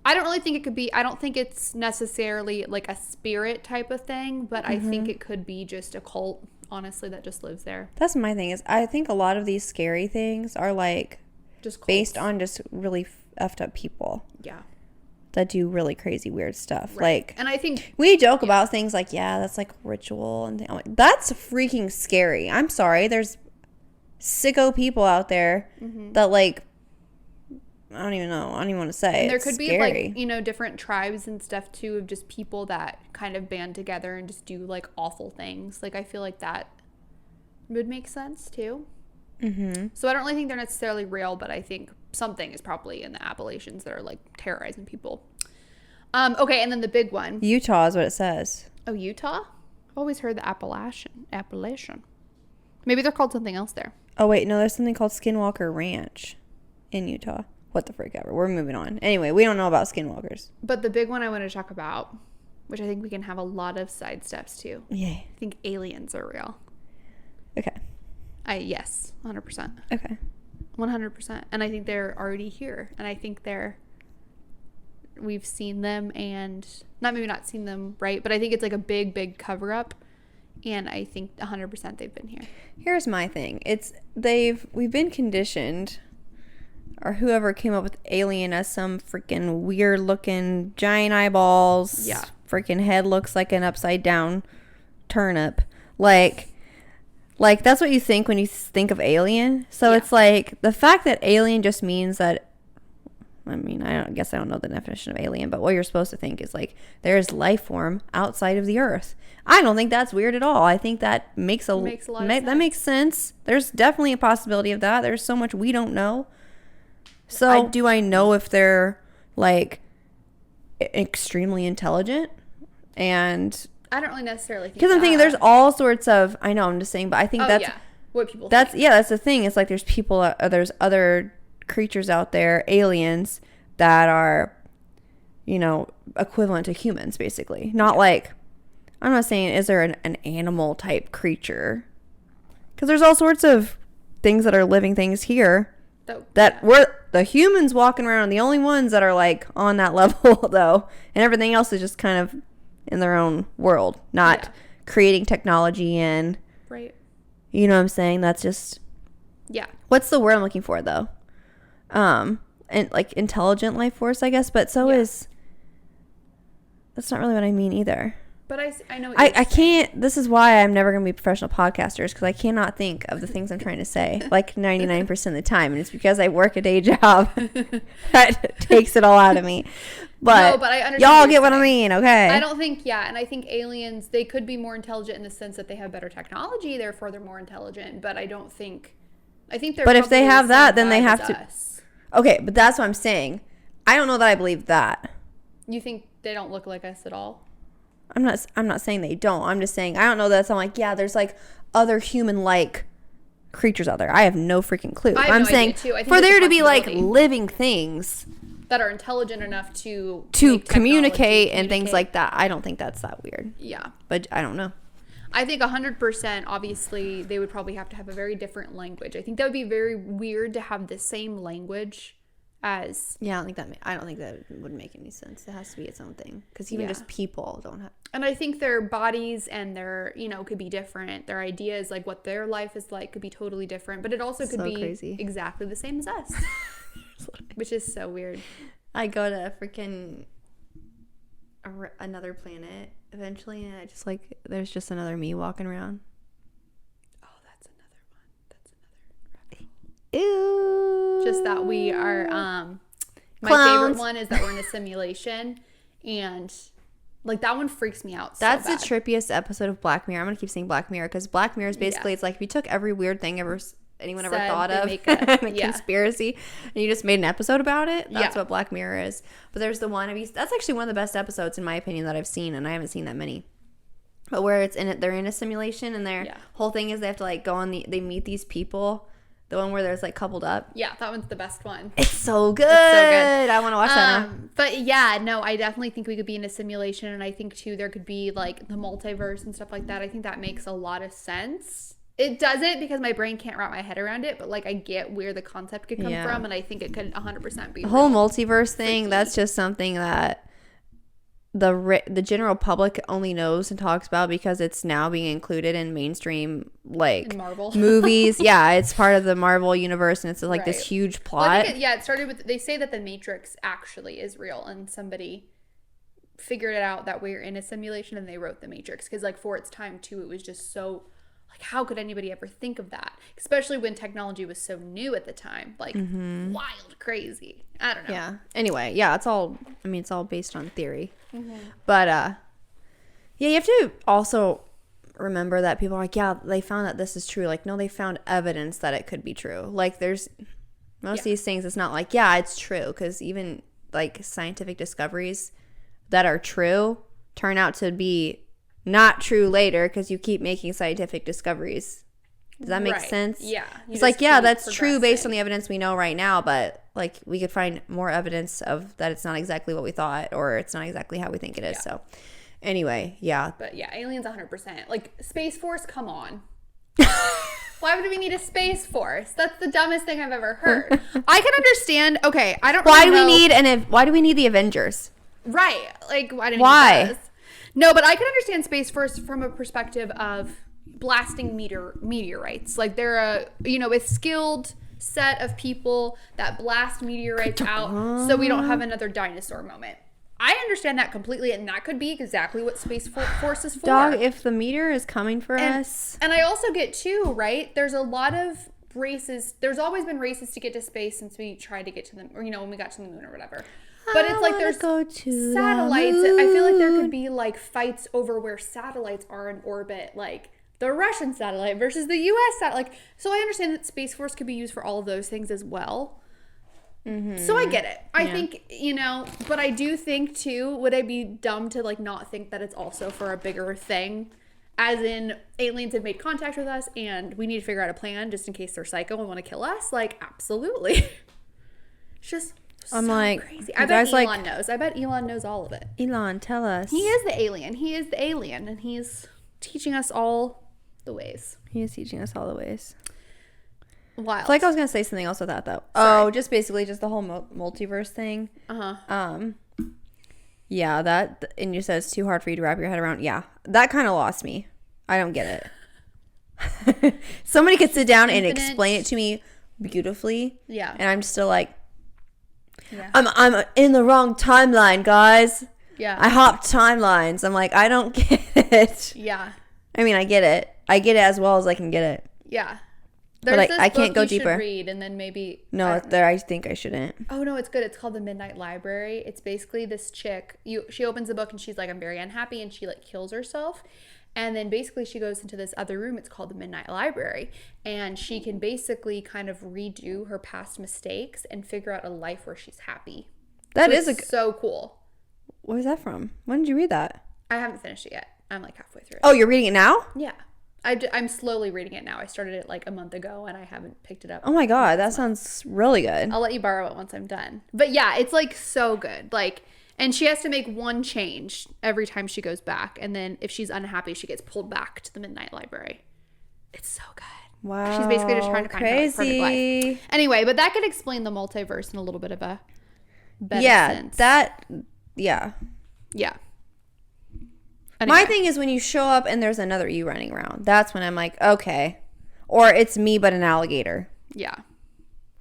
I don't really think it could be, I don't think it's necessarily like a spirit type of thing, but I think it could be just a cult, honestly, that just lives there. That's my thing, is I think a lot of these scary things are like just based on just really effed up people. Yeah. That do really crazy weird stuff. Right. Like, and I think we joke about things like, yeah, that's like ritual and I'm like, that's freaking scary. I'm sorry, there's sicko people out there that, like, I don't even know. I don't even want to say. And there could scary. be like, different tribes and stuff too, of just people that kind of band together and just do like awful things. Like, I feel like that would make sense too. So I don't really think they're necessarily real, but I think something is probably in the Appalachians that are like terrorizing people. Okay, and then the big one. Utah is what it says. Oh, Utah? I've always heard the Appalachian. Maybe they're called something else there. Oh wait, no, there's something called Skinwalker Ranch in Utah. What the freak ever. We're moving on. Anyway, we don't know about skinwalkers. But the big one I want to talk about, which I think we can have a lot of side steps to. Yay. I think aliens are real. Okay. Yes, 100%. Okay. 100%. And I think they're already here. And I think we've seen them, and maybe not seen them, right? But I think it's like a big, big cover up. And I think 100% they've been here. Here's my thing. We've been conditioned, or whoever came up with alien as some freaking weird looking giant eyeballs. Yeah. Freaking head looks like an upside down turnip. Like that's what you think when you think of alien. So it's like the fact that alien just means that, I mean, I guess I don't know the definition of alien, but what you're supposed to think is like there's life form outside of the earth. I don't think that's weird at all. I think that makes a lot of sense. That makes sense. There's definitely a possibility of that. There's so much we don't know. So do I know if they're like extremely intelligent? And I don't really necessarily think because I'm thinking there's all sorts of, I know, I'm just saying, but I think what people think. think. That's the thing. It's like there's people, there's other creatures out there, aliens that are, equivalent to humans, basically. Not like, I'm not saying is there an animal type creature, because there's all sorts of things that are living things here that we're the humans walking around, the only ones that are like on that level though, and everything else is just kind of in their own world, not creating technology and right. You know what I'm saying? That's just what's the word I'm looking for though? And like intelligent life force, I guess, but is that's not really what I mean either. But I know I can't, this is why I'm never going to be professional podcasters, because I cannot think of the things I'm trying to say like 99% of the time, and it's because I work a day job that takes it all out of me. But I understand y'all get what I mean, okay? I don't think, and I think aliens, they could be more intelligent in the sense that they have better technology, therefore they're more intelligent, but I think they're But if they have that, then they have to. Okay, but that's what I'm saying. I don't know that I believe that. You think they don't look like us at all? I'm not saying they don't. I'm just saying I don't know that. I'm like, there's like other human-like creatures out there. I have no freaking clue. I'm saying for there to be like living things that are intelligent enough to communicate and things like that, I don't think that's that weird. Yeah. But I don't know. I think 100%, obviously, they would probably have to have a very different language. I think that would be very weird to have the same language as... Yeah, I don't think that would make any sense. It has to be its own thing. Because even just people don't have... And I think their bodies and their, could be different. Their ideas, like what their life is like, could be totally different. But it also could be crazy. Exactly the same as us. Which is so weird. I go to freaking another planet eventually, and I just like, there's just another me walking around. Oh, that's another Ew. Just that we are, my Clowns. favorite one is that we're in a simulation, and like that one freaks me out so That's bad. the trippiest episode of Black Mirror. I'm gonna keep saying Black Mirror because Black Mirror is basically it's like if you took every weird thing anyone ever Said, thought they of make a- a yeah. conspiracy, and you just made an episode about it. That's Yeah. what Black Mirror is. But there's the one that's actually one of the best episodes in my opinion that I've seen, and I haven't seen that many. But where they're in a simulation, and their whole thing is they have to like go on they meet these people. The one where there's like coupled up. Yeah, that one's the best one. It's so good. I want to watch that now. But yeah, no, I definitely think we could be in a simulation, and I think too there could be like the multiverse and stuff like that. I think that makes a lot of sense. It doesn't because my brain can't wrap my head around it, but like I get where the concept could come from, and I think it could 100% be the whole real. multiverse thing. That's just something that the general public only knows and talks about because it's now being included in mainstream like In Marvel. movies. Yeah, it's part of the Marvel universe, and it's like this Right. huge Well, I plot. think it started with, they say that the Matrix actually is real, and somebody figured it out that we're in a simulation, and they wrote the Matrix because like for its time too, it was just so like, how could anybody ever think of that, especially when technology was so new at the time, like wild, crazy. I don't know. Yeah. Anyway, yeah, it's all based on theory. But yeah, you have to also remember that people are like, yeah, they found that this is true. Like, no, they found evidence that it could be true. Like, there's most of these things, it's not like, yeah, it's true, because even like scientific discoveries that are true turn out to be not true later because you keep making scientific discoveries. Does that make sense? Yeah. It's like, yeah, that's true based on the evidence we know right now, but like we could find more evidence of that it's not exactly what we thought, or it's not exactly how we think it is. So anyway, yeah. But yeah, aliens 100%. Like Space Force, come on. Why would we need a Space Force? That's the dumbest thing I've ever heard. I can understand. Okay, I don't Why do really we know. need why do we need the Avengers? Right. Like, why didn't Why? you do this? No, but I can understand Space Force from a perspective of blasting meteorites. Like, they're a skilled set of people that blast meteorites out so we don't have another dinosaur moment. I understand that completely, and that could be exactly what Space Force is for. Dog, if the meteor is coming for us. And I also get, too, right? There's a lot of races. There's always been races to get to space since we tried to get to them, or, when we got to the moon or whatever. But it's like there's satellites. I feel like there could be like fights over where satellites are in orbit, like the Russian satellite versus the U.S. satellite. Like, so I understand that Space Force could be used for all of those things as well. So I get it. I think, but I do think too, would I be dumb to like not think that it's also for a bigger thing? As in, aliens have made contact with us and we need to figure out a plan just in case they're psycho and want to kill us? Like, absolutely. It's just I'm so like, crazy. you I bet guys Elon knows. I bet Elon knows all of it. Elon, tell us. He is the alien. He is the alien, and he's teaching us all the ways. He is teaching us all the ways. Wild. I feel like I was gonna say something else with that though. Sorry. Oh, just basically just the whole multiverse thing. Yeah, that, and you said it's too hard for you to wrap your head around. Yeah, that kind of lost me. I don't get it. Somebody could sit down and explain it to me beautifully. Yeah. And I'm still like, Yeah. I'm in the wrong timeline, guys. Yeah. I hopped timelines. I'm like, I don't get it. Yeah. I mean, I get it. I get it as well as I can get it. Yeah. But There's this I can't book go you should deeper. read, and then maybe No, I think I shouldn't. Oh no, it's good. It's called The Midnight Library. It's basically this chick. She opens the book and she's like, I'm very unhappy, and she like kills herself. And then basically she goes into this other room. It's called the Midnight Library, and she can basically kind of redo her past mistakes and figure out a life where she's happy. That So is it's so cool. Where's that from? When did you read that? I haven't finished it yet. I'm like halfway through it. Oh, you're reading it now? Yeah. I'm slowly reading it now. I started it like a month ago and I haven't picked it up. Oh my god, that sounds really good. I'll let you borrow it once I'm done. But yeah, it's like so good. Like, and she has to make one change every time she goes back. And then if she's unhappy, she gets pulled back to the Midnight Library. It's so good. Wow. She's basically just trying to find her like, perfect crazy. life. Anyway, but that could explain the multiverse in a little bit of a better sense. Yeah. Yeah. My thing is when you show up and there's another you running around. That's when I'm like, okay. Or it's me but an alligator. Yeah.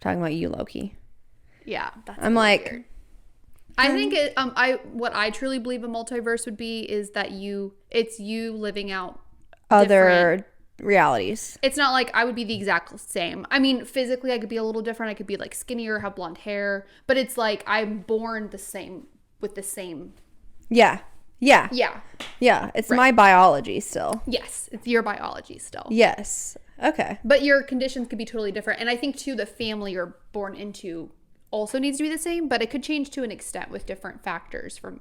Talking about you, Loki. Yeah. That's I'm like, weird. I think what I truly believe a multiverse would be is that it's you living out other realities. It's not like I would be the exact same. I mean, physically I could be a little different. I could be like skinnier, have blonde hair, but it's like I'm born the same with the same. Yeah. Yeah. Yeah. Yeah. It's my biology still. Yes. It's your biology still. Yes. Okay. But your conditions could be totally different. And I think too, the family you're born into also needs to be the same, but it could change to an extent with different factors from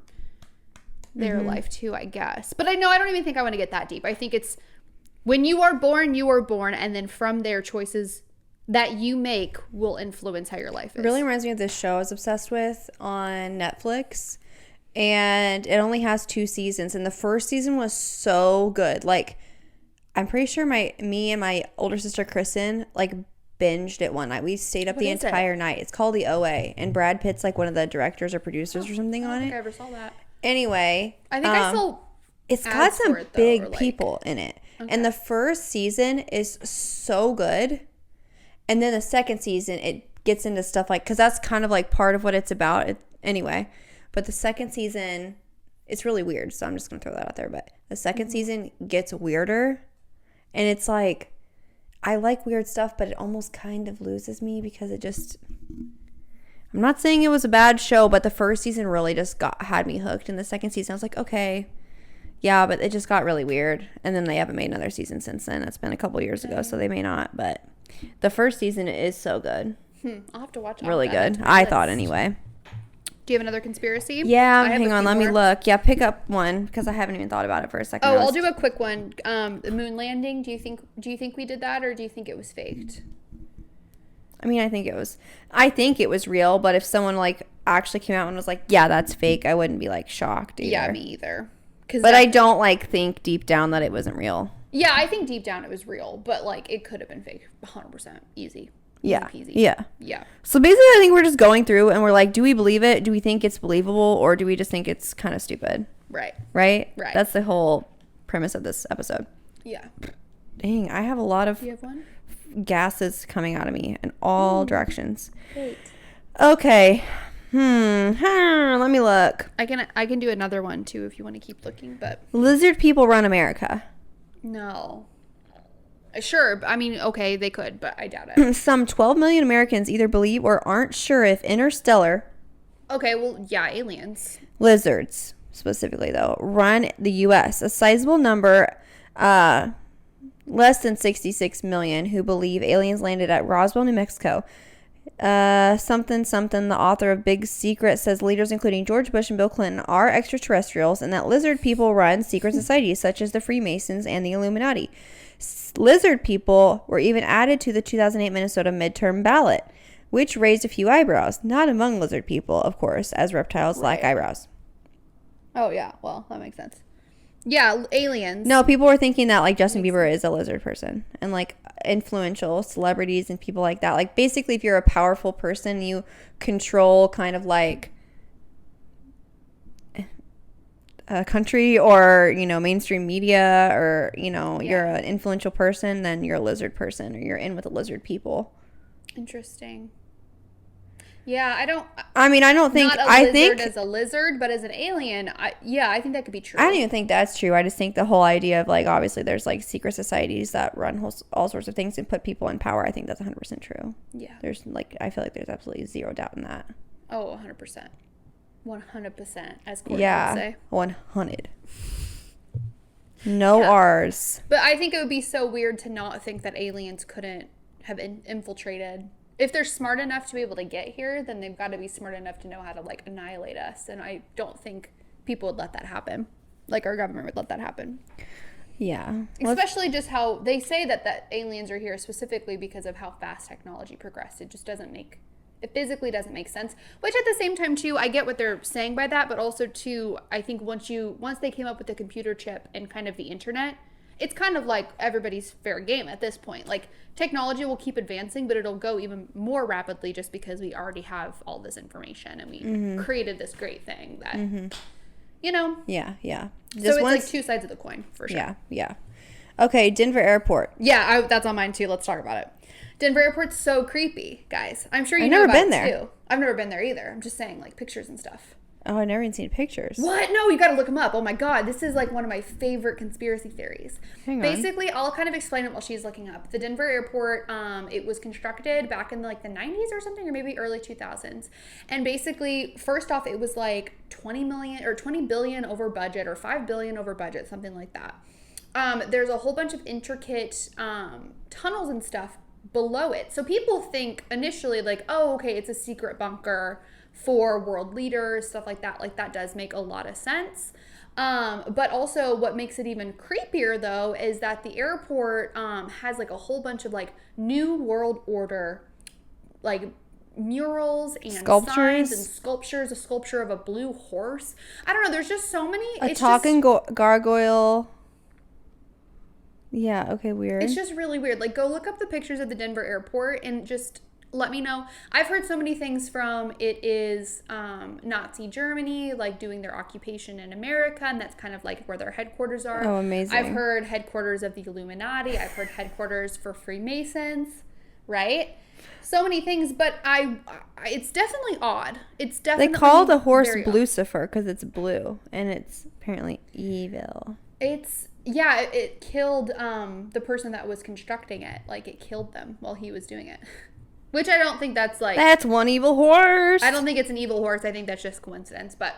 their life too, I guess. But I don't even think I want to get that deep. I think it's when you are born, and then from there, choices that you make will influence how your life is. It really reminds me of this show I was obsessed with on Netflix, and it only has 2 seasons, and the first season was so good. Like, I'm pretty sure me and my older sister Kristen like binged it one night. We stayed up the entire night. It's called The OA, and Brad Pitt's like one of the directors or producers or something on it. I don't think I ever saw that. Anyway, I think I saw. It's got some big people in it. Okay. And the first season is so good. And then the second season, it gets into stuff like, because that's kind of like part of what it's about anyway. But the second season, it's really weird. So I'm just going to throw that out there. But the second season gets weirder. And it's like, I like weird stuff, but it almost kind of loses me because it just, I'm not saying it was a bad show, but the first season really just had me hooked. And the second season, I was like, okay. Yeah, but it just got really weird. And then they haven't made another season since then. It's been a couple years ago, so they may not. But the first season is so good. I'll have to watch it. Really good. I thought anyway. Do you have another conspiracy? Yeah, hang on. Let me look. Yeah, pick up one because I haven't even thought about it for a second. Oh, I'll do a quick one. The moon landing. Do you think we did that, or do you think it was faked? I mean, I think it was real. But if someone like actually came out and was like, "Yeah, that's fake," I wouldn't be like shocked either. Yeah, me either. But I don't like think deep down that it wasn't real. Yeah, I think deep down it was real, but like it could have been fake. 100% easy. Yeah. Easy peasy. Yeah. Yeah. So basically, I think we're just going through and we're like, do we believe it? Do we think it's believable, or do we just think it's kind of stupid? Right. Right. Right. That's the whole premise of this episode. Yeah. Dang, I have a lot of you have one? gases coming out of me in all directions. Great. Okay. Let me look. I can do another one too if you want to keep looking, but lizard people run America. No. Sure. I mean, okay, they could, but I doubt it. Some 12 million Americans either believe or aren't sure if interstellar. Okay, well, yeah, aliens. Lizards, specifically though, run the U.S. A sizable number, less than 66 million, who believe aliens landed at Roswell, New Mexico. The author of Big Secret, says leaders including George Bush and Bill Clinton are extraterrestrials, and that lizard people run secret societies such as the Freemasons and the Illuminati. Lizard people were even added to the 2008 Minnesota midterm ballot, which raised a few eyebrows. Not among lizard people, of course, as reptiles lack eyebrows. Oh yeah, well, that makes sense. Yeah, aliens. No, people were thinking that like Justin Bieber is a lizard person, and like influential celebrities and people like that. Like basically, if you're a powerful person, you control kind of like a country or, you know, mainstream media, or, you know, you're an influential person, then you're a lizard person, or you're in with the lizard people. Interesting. Yeah, I don't think I think as a lizard, but as an alien, I think that could be true. I don't even think that's true. I just think the whole idea of like, obviously there's like secret societies that run all sorts of things and put people in power. I think that's 100% true. Yeah. There's like, I feel like there's absolutely zero doubt in that. Oh, 100%. 100%, as Courtney would say. 100. No R's. But I think it would be so weird to not think that aliens couldn't have infiltrated. If they're smart enough to be able to get here, then they've got to be smart enough to know how to like annihilate us. And I don't think people would let that happen. Like our government would let that happen. Yeah. Especially just how they say that aliens are here specifically because of how fast technology progressed. It physically doesn't make sense. Which at the same time too, I get what they're saying by that, but also too, I think once they came up with the computer chip and kind of the internet, it's kind of like everybody's fair game at this point. Like technology will keep advancing, but it'll go even more rapidly just because we already have all this information and we created this great thing that, you know. Yeah. So it's like two sides of the coin for sure. Yeah. Okay, Denver Airport. Yeah, that's on mine too. Let's talk about it. Denver Airport's so creepy, guys. I'm sure you've never been there. too. I've never been there either. I'm just saying, like, pictures and stuff. Oh, I've never even seen pictures. What? No, you got to look them up. Oh my God. This is like one of my favorite conspiracy theories. Hang on. Basically, I'll kind of explain it while she's looking up. The Denver airport, it was constructed back in like the 90s or something, or maybe early 2000s. And basically, first off, it was like 20 billion over budget, or 5 billion over budget, something like that. There's a whole bunch of intricate tunnels and stuff below it. So people think initially like, oh, okay, it's a secret bunker for world leaders, stuff like that. Like, that does make a lot of sense. But also what makes it even creepier though is that the airport has like a whole bunch of like New World Order like murals and signs and sculptures. A sculpture of a blue horse. I don't know, there's just so many. A talking gargoyle. Yeah, okay, weird. It's just really weird. Like, go look up the pictures of the Denver airport and just let me know. I've heard so many things from it is Nazi Germany, like doing their occupation in America, and that's kind of like where their headquarters are. Oh, amazing. I've heard headquarters of the Illuminati. I've heard headquarters for Freemasons, right? So many things, but it's definitely odd. It's definitely They call the horse very odd. Blucifer because it's blue, and it's apparently evil. Yeah, it killed the person that was constructing it. Like, it killed them while he was doing it. Which I don't think that's like... That's one evil horse. I don't think it's an evil horse. I think that's just coincidence, but...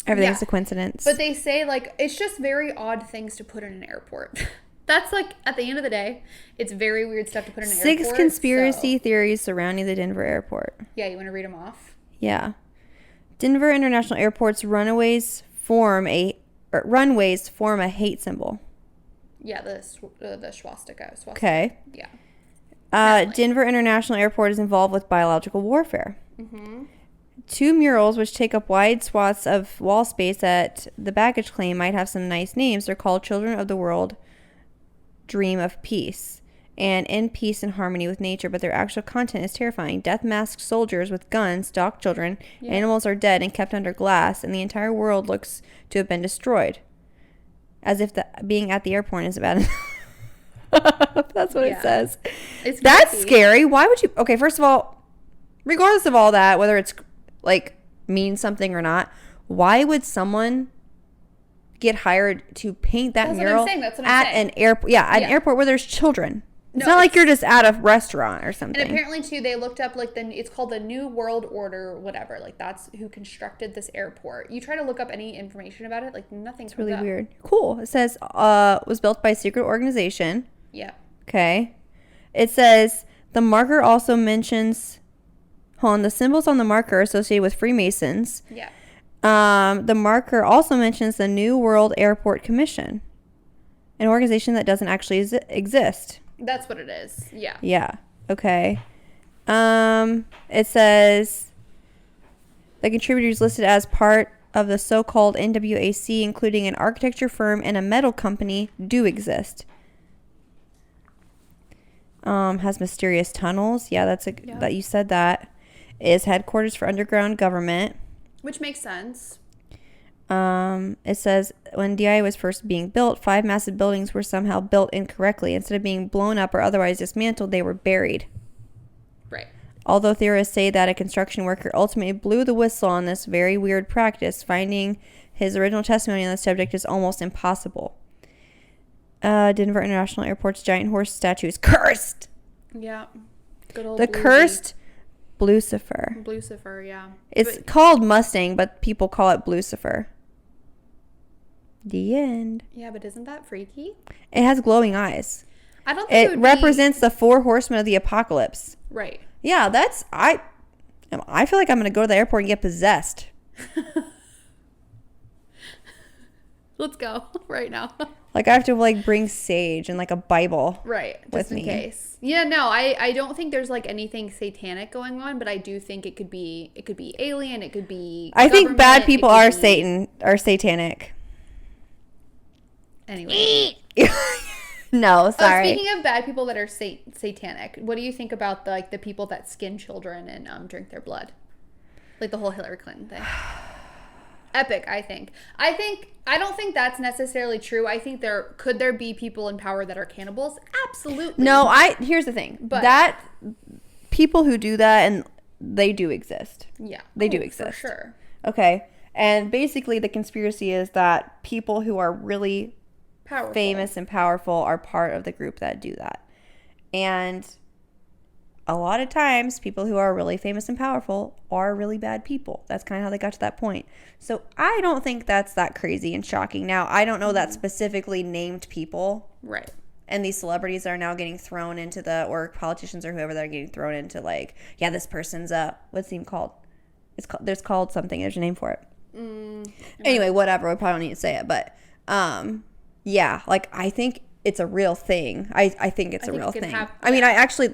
Everything's a coincidence. But they say, like, it's just very odd things to put in an airport. That's, like, at the end of the day, it's very weird stuff to put in an airport. 6 conspiracy theories surrounding the Denver airport. Yeah, you want to read them off? Yeah. Denver International Airport's runways form a hate symbol. Yeah, the swastika. Okay. Yeah. Denver International Airport is involved with biological warfare. Mm-hmm. 2 murals, which take up wide swaths of wall space at the baggage claim, might have some nice names. They're called Children of the World, Dream of Peace, and In Peace and Harmony with Nature, but their actual content is terrifying. Death-masked soldiers with guns stalk children. Yeah. Animals are dead and kept under glass, and the entire world looks to have been destroyed. As if being at the airport is bad enough. That's what it says. That's scary. Why would you... Okay, first of all, regardless of all that, whether it's like means something or not, why would someone get hired to paint that mural at an airport? Yeah, at an airport where there's children. It's not like you're just at a restaurant or something. And apparently, too, they looked up, like, it's called the New World Order, whatever. Like, that's who constructed this airport. You try to look up any information about it, like, nothing comes up. It's really weird. Cool. It says, was built by a secret organization. Yeah. Okay. It says, the marker also mentions, the symbols on the marker are associated with Freemasons. Yeah. The marker also mentions the New World Airport Commission, an organization that doesn't actually exist. That's what it is. Yeah. Yeah. Okay. It says the contributors listed as part of the so-called NWAC, including an architecture firm and a metal company, do exist. Has mysterious tunnels. Yeah, that you said that. Is headquarters for underground government. Which makes sense. It says when DI was first being built, 5 massive buildings were somehow built incorrectly. Instead of being blown up or otherwise dismantled, they were buried. Right. Although theorists say that a construction worker ultimately blew the whistle on this very weird practice, finding his original testimony on the subject is almost impossible. Denver International Airport's giant horse statue is cursed. Yeah. Good old the cursed Blucifer. Blucifer, yeah. It's called Mustang, but people call it Blucifer. The end. Yeah, but isn't that freaky? It has glowing eyes. I don't think it represents the 4 horsemen of the apocalypse. Right. Yeah, I feel like I'm going to go to the airport and get possessed. Let's go right now. Like, I have to, like, bring sage and, like, a Bible. Right. Just in case. Yeah, no, I don't think there's, like, anything satanic going on, but I do think it could be alien, it could be I think bad people are satanic. Anyway. No, sorry. Speaking of bad people that are satanic, what do you think about the people that skin children and drink their blood? Like the whole Hillary Clinton thing. Epic, I think. I don't think that's necessarily true. I think could there be people in power that are cannibals? Absolutely. No, here's the thing. But that people who do that, and they do exist. Yeah. They do exist. For sure. Okay. And basically the conspiracy is that people who are really Powerful. famous and powerful are part of the group that do that. And a lot of times people who are really famous and powerful are really bad people. That's kind of how they got to that point. So I don't think that's that crazy and shocking. Now, I don't know that specifically named people. Right. And these celebrities are now getting thrown into or politicians or whoever, they're getting thrown into like, yeah, this person's what's the name called? There's called something. There's a name for it. Anyway, whatever. We probably don't need to say it, but yeah, like I think it's a real thing. I think it's a real thing. I mean,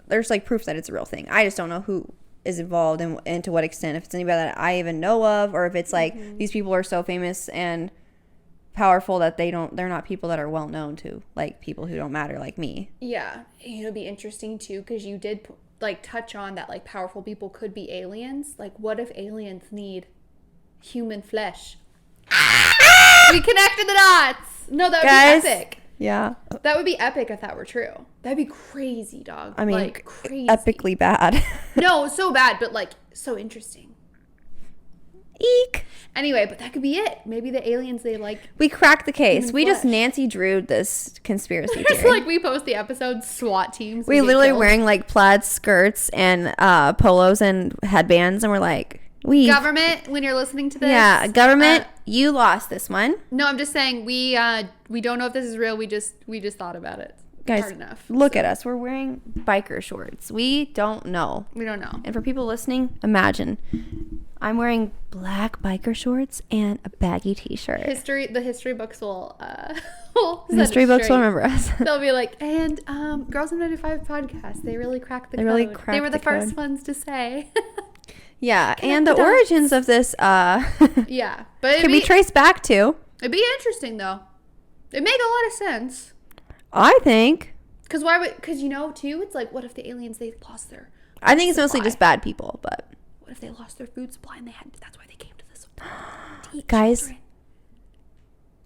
there's like proof that it's a real thing. I just don't know who is involved and to what extent. If it's anybody that I even know of, or if it's like these people are so famous and powerful that they're not people that are well known to like people who don't matter like me. Yeah, it'll be interesting too because you did like touch on that like powerful people could be aliens. Like, what if aliens need human flesh? We connected the dots. No, that would be epic. Yeah, that would be epic if that were true. That'd be crazy, dog. I mean, like crazy, epically bad. No, so bad, but like so interesting. Eek. Anyway, but that could be it. Maybe the aliens, they like... We cracked the case. human We just flesh. Nancy Drew'd this conspiracy It's theory. like we post the episode SWAT teams. We literally wearing like plaid skirts and polos and headbands, and we're like, government, when you're listening to this. Yeah, government, you lost this one. No, I'm just saying we don't know if this is real. We just thought about it. Guys, hard enough. Look at us. We're wearing biker shorts. We don't know. We don't know. And for people listening, imagine I'm wearing black biker shorts and a baggy t-shirt. The history books will History books will remember us. They'll be like, and Girls in 95 podcast, they really cracked the code. They were the first ones to say. Yeah, and the origins of this yeah, but can be traced back to. It'd be interesting though. It make a lot of sense. I think. Because too, it's like, what if the aliens, they lost their I think it's mostly just bad people, but. What if they lost their food supply and that's why they came to this? Guys, children.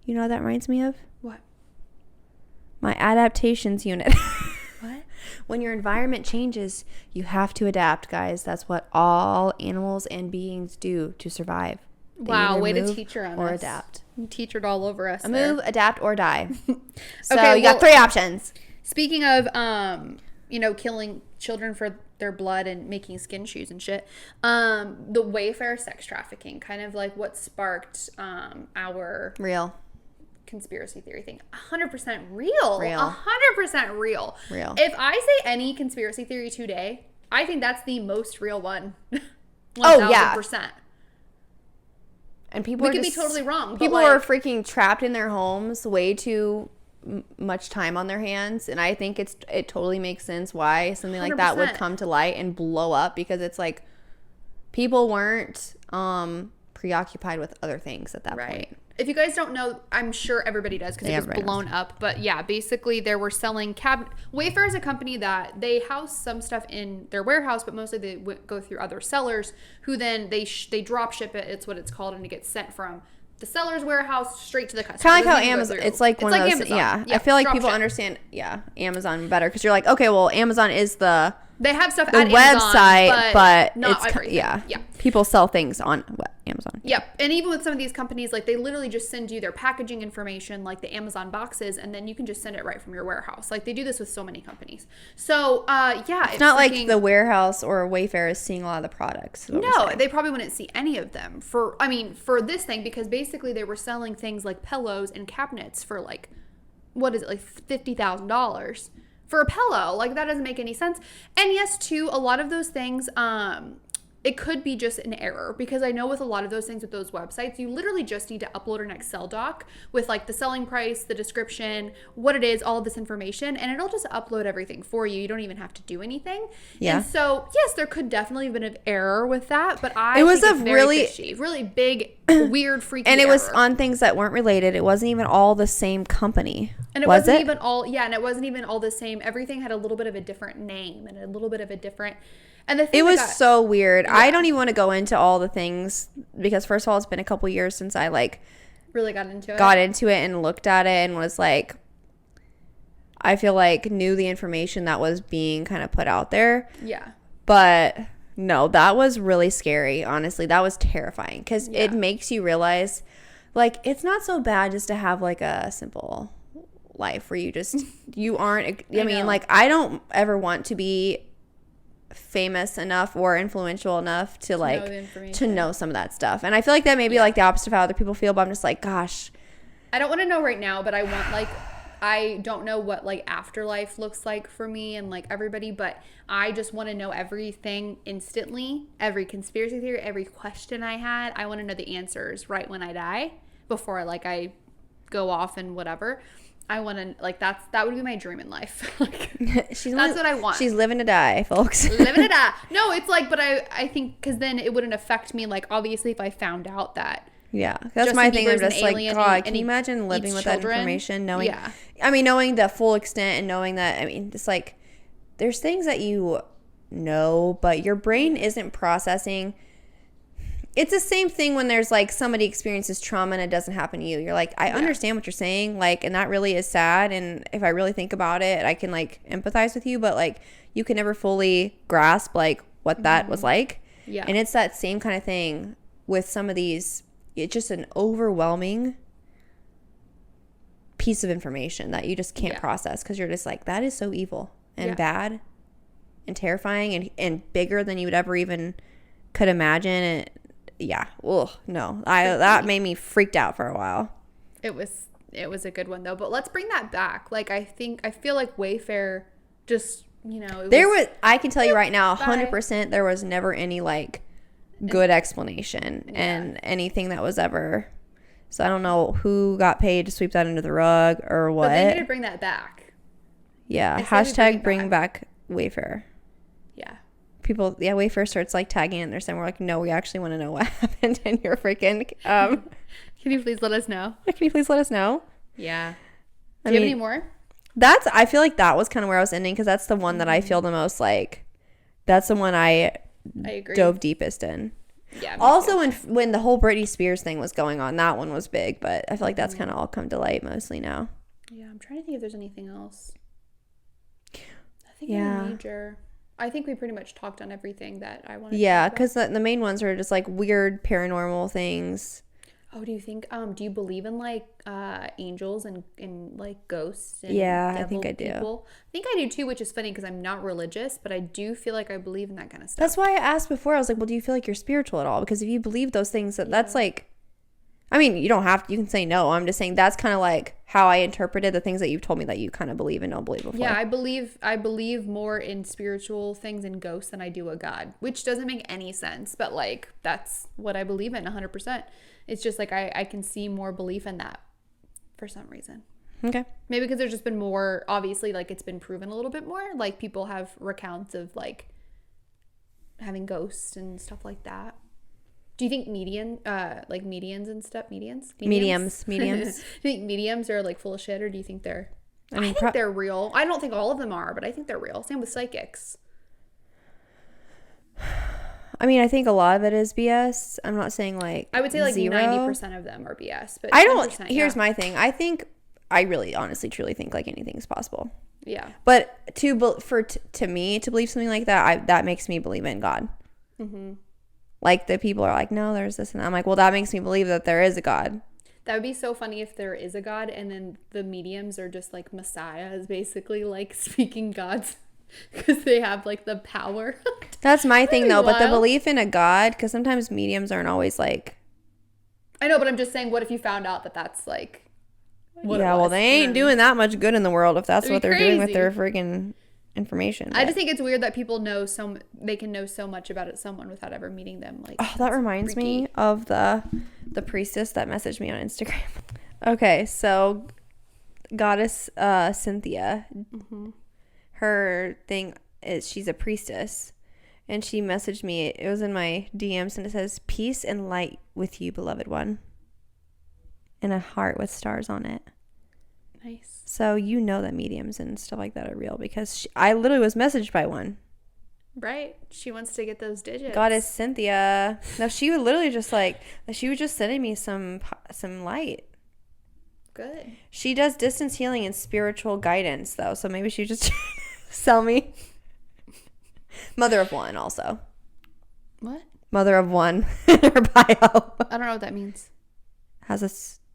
You know what that reminds me of? What? My adaptations unit. What? When your environment changes, you have to adapt, guys. That's what all animals and beings do to survive. Wow, way to teach her on or us. adapt. You teachered all over us. Move, adapt, or die. So Okay, you got 3 options. Speaking of, killing children for their blood and making skin shoes and shit, the Wayfair sex trafficking, kind of like what sparked our Real. conspiracy theory thing. 100% real. 100% real. If I say any conspiracy theory today, I think that's the most real one. 1000%. Oh, yeah. And people could be totally wrong. People are freaking trapped in their homes, way too much time on their hands, and I think it totally makes sense why something like that would come to light and blow up, because it's like people weren't preoccupied with other things at that point. If you guys don't know, I'm sure everybody does because it was blown up. But yeah, basically they were selling Wayfair is a company that they house some stuff in their warehouse, but mostly they go through other sellers who then they drop ship it. It's what it's called, and it gets sent from the seller's warehouse straight to the customer. Kind of like how Amazon. It's like one of those. Amazon. Yeah, I feel like people understand. Yeah, Amazon better because you're like, okay, well, Amazon is the have stuff the at website, Amazon, but not it's everything. yeah. People sell things on Amazon. Yep. And even with some of these companies, like they literally just send you their packaging information, like the Amazon boxes, and then you can just send it right from your warehouse. Like they do this with so many companies. So yeah, it's not like the warehouse or Wayfair is seeing a lot of the products. No, they probably wouldn't see any of them for this thing, because basically they were selling things like pillows and cabinets for like, what is it, like $50,000 for a pillow. Like that doesn't make any sense. And yes, too, a lot of those things, it could be just an error, because I know with a lot of those things with those websites, you literally just need to upload an Excel doc with like the selling price, the description, what it is, all of this information, and it'll just upload everything for you. You don't even have to do anything. Yeah. And so, yes, there could definitely have been an error with that, but it was think a it's very really fishy, really big, weird, freaky and it error. was on things that weren't related. It wasn't even all the same company. And it wasn't even all the same. Everything had a little bit of a different name and a little bit of a different. And the thing it was so weird. Yeah. I don't even want to go into all the things because first of all, it's been a couple years since I really got into it and looked at it and was like, I feel like knew the information that was being kind of put out there. Yeah. But No, that was really scary. Honestly, that was terrifying because it makes you realize, like, it's not so bad just to have like a simple life where you aren't. I mean, like, I don't ever want to be famous enough or influential enough to know some of that stuff. And I feel like that may be like the opposite of how other people feel, but I'm just like, gosh, I don't want to know right now, but I want, like, I don't know what like afterlife looks like for me and like everybody, but I just want to know everything instantly, every conspiracy theory, every question I had. I want to know the answers right when I die before like I go off and whatever. I want to, like, that would be my dream in life. Like, that's what I want. She's living to die, folks. Living to die. No, it's like, but I think, because then it wouldn't affect me. Like, obviously, if I found out that. Yeah, that's my thing. I'm just like, God, can you imagine living with that information? Knowing, knowing the full extent and knowing that, it's like, there's things that you know, but your brain isn't processing. It's the same thing when there's like somebody experiences trauma and it doesn't happen to you. You're like, I understand what you're saying, like, and that really is sad. And if I really think about it, I can like empathize with you, but like you can never fully grasp like what that was like. Yeah. And it's that same kind of thing with some of these. It's just an overwhelming piece of information that you just can't process because you're just like, that is so evil and bad and terrifying and bigger than you would ever even could imagine. And that made me freaked out for a while. It was a good one though, but let's bring that back. Like, I feel like Wayfair just, I can tell you right now, 100% there was never any like good explanation and anything that was ever. So I don't know who got paid to sweep that under the rug or what. But they need to bring that back. Yeah. Hashtag bring back Wayfair. Yeah. People, Wayfair starts like tagging in there saying, we're like, no, we actually want to know what happened in your freaking can you please let us know? Can you please let us know? Yeah. Do you have any more? I feel like that was kind of where I was ending because that's the one that I feel the most like, that's the one I agree. Dove deepest in. Yeah. Also, when the whole Britney Spears thing was going on, that one was big, but I feel like that's kind of all come to light mostly now. Yeah, I'm trying to think if there's anything else. I think we pretty much talked on everything that I wanted to talk about. Because the main ones are just like weird paranormal things. Oh, do you think, do you believe in like angels and like ghosts? And I think I do. People? I think I do too, which is funny because I'm not religious, but I do feel like I believe in that kind of stuff. That's why I asked before. I was like, well, do you feel like you're spiritual at all? Because if you believe those things, that's like, you don't have to, you can say no. I'm just saying that's kind of like how I interpreted the things that you've told me that you kind of believe and don't believe before. Yeah, I believe more in spiritual things and ghosts than I do a God, which doesn't make any sense, but like that's what I believe in 100%. It's just like I can see more belief in that for some reason. Okay. Maybe because there's just been more, obviously, like it's been proven a little bit more. Like people have recounts of like having ghosts and stuff like that. Do you think mediums do you think mediums are like full of shit, or do you think they're I think they're real? I don't think all of them are, but I think they're real. Same with psychics. I think a lot of it is BS. I'm not saying like I would say like 0. 90% of them are BS, but I don't. Here's my thing. I really honestly truly think like anything is possible. Yeah. But to me to believe something like that, that makes me believe in God. Mm-hmm. Like the people are like, no, there's this and that. I'm like, well, that makes me believe that there is a God. That would be so funny if there is a God and then the mediums are just like messiahs, basically like speaking gods. Because they have like the power. That's my thing though. But the belief in a God, because sometimes mediums aren't always like. I know, but I'm just saying, what if you found out that that's like. Well, they ain't doing that much good in the world if that's what they're doing with their freaking information. But. I just think it's weird that people they can know so much about someone without ever meeting them. Like, oh, that reminds me of the priestess that messaged me on Instagram. Okay, so goddess Cynthia. Mm-hmm. Her thing is she's a priestess, and she messaged me. It was in my DMs, and it says, "Peace and light with you, beloved one," and a heart with stars on it. Nice. So you know that mediums and stuff like that are real because I literally was messaged by one. Right. She wants to get those digits. Goddess Cynthia. No, she would literally just she was just sending me some light. Good. She does distance healing and spiritual guidance though, so maybe she just sell me. Mother of one also. What? Mother of one in her bio. I don't know what that means.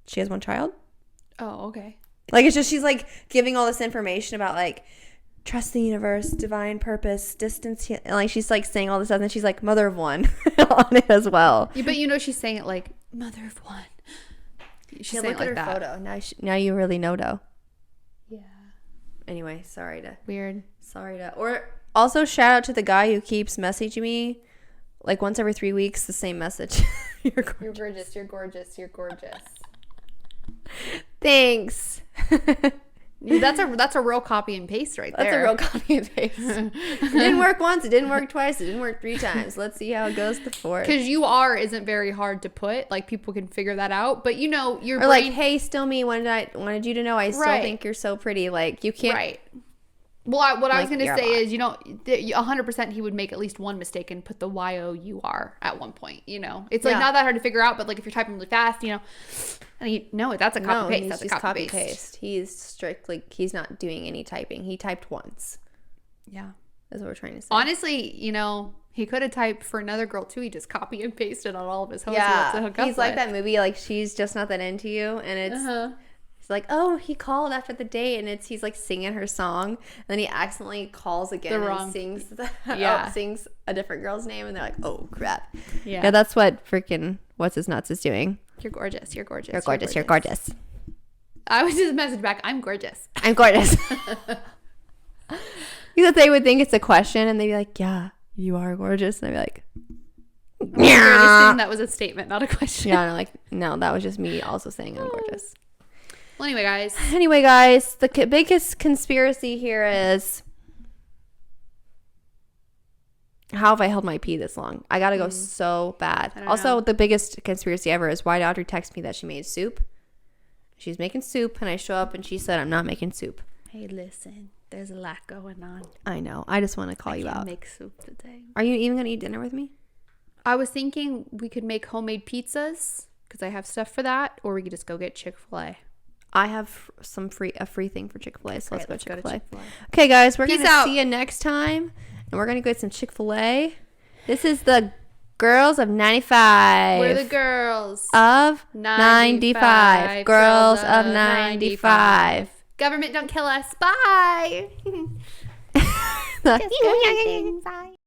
She has one child. Oh, okay. Like, it's just she's like giving all this information about like trust the universe, divine purpose, distance, and like she's like saying all this stuff, and she's like mother of one on it as well. Yeah, but she's saying it like mother of one. She's saying look at her that. photo. Now you really know, though. Yeah. Anyway, Weird. Or also shout out to the guy who keeps messaging me like once every 3 weeks the same message. You're gorgeous. You're gorgeous. You're gorgeous. Thanks. That's a real copy and paste right there. That's a real copy and paste. It didn't work once. It didn't work twice. It didn't work 3 times. Let's see how it goes the 4th. Because isn't very hard to put. Like, people can figure that out. But your or brain, like, hey, still me. Wanted you to know I still think you're so pretty. Like, you can't. Right. Well, what I was going to say is, 100% he would make at least one mistake and put the YOUR at one point. It's like not that hard to figure out. But like if you're typing really fast, and that's a copy paste. That's a copy paste. He's strictly, he's not doing any typing. He typed once. Yeah. That's what we're trying to say. Honestly, he could have typed for another girl too. He just copy and pasted on all of his hoes. Yeah. He's like that movie, like She's Just Not That Into You. And it's, it's like, oh, he called after the date. And he's like singing her song. And then he accidentally calls again and sings, sings a different girl's name. And they're like, oh, crap. Yeah, that's what freaking What's His Nuts is doing. You're gorgeous. You're gorgeous. You're gorgeous. You're gorgeous. I would just message back, I'm gorgeous. I'm gorgeous. Because they would think it's a question and they'd be like, yeah, you are gorgeous. And I'd be like, yeah. That was a statement, not a question. Yeah, no, that was just me also saying I'm gorgeous. Well, anyway, guys, the biggest conspiracy here is, how have I held my pee this long? I gotta go so bad. Also, the biggest conspiracy ever is why did Audrey text me that she made soup? She's making soup, and I show up, and she said, I'm not making soup. Hey, listen, there's a lot going on. I know. I just want to call you out. I can't make soup today. Are you even going to eat dinner with me? I was thinking we could make homemade pizzas, because I have stuff for that, or we could just go get Chick-fil-A. I have a free thing for Chick-fil-A, so let's go Chick-fil-A. Okay, guys, we're going to see you next time, and we're going to go get some Chick-fil-A. This is the Girls of 95. We're the girls of 95. Girls of 95. Government, don't kill us. Bye. Bye.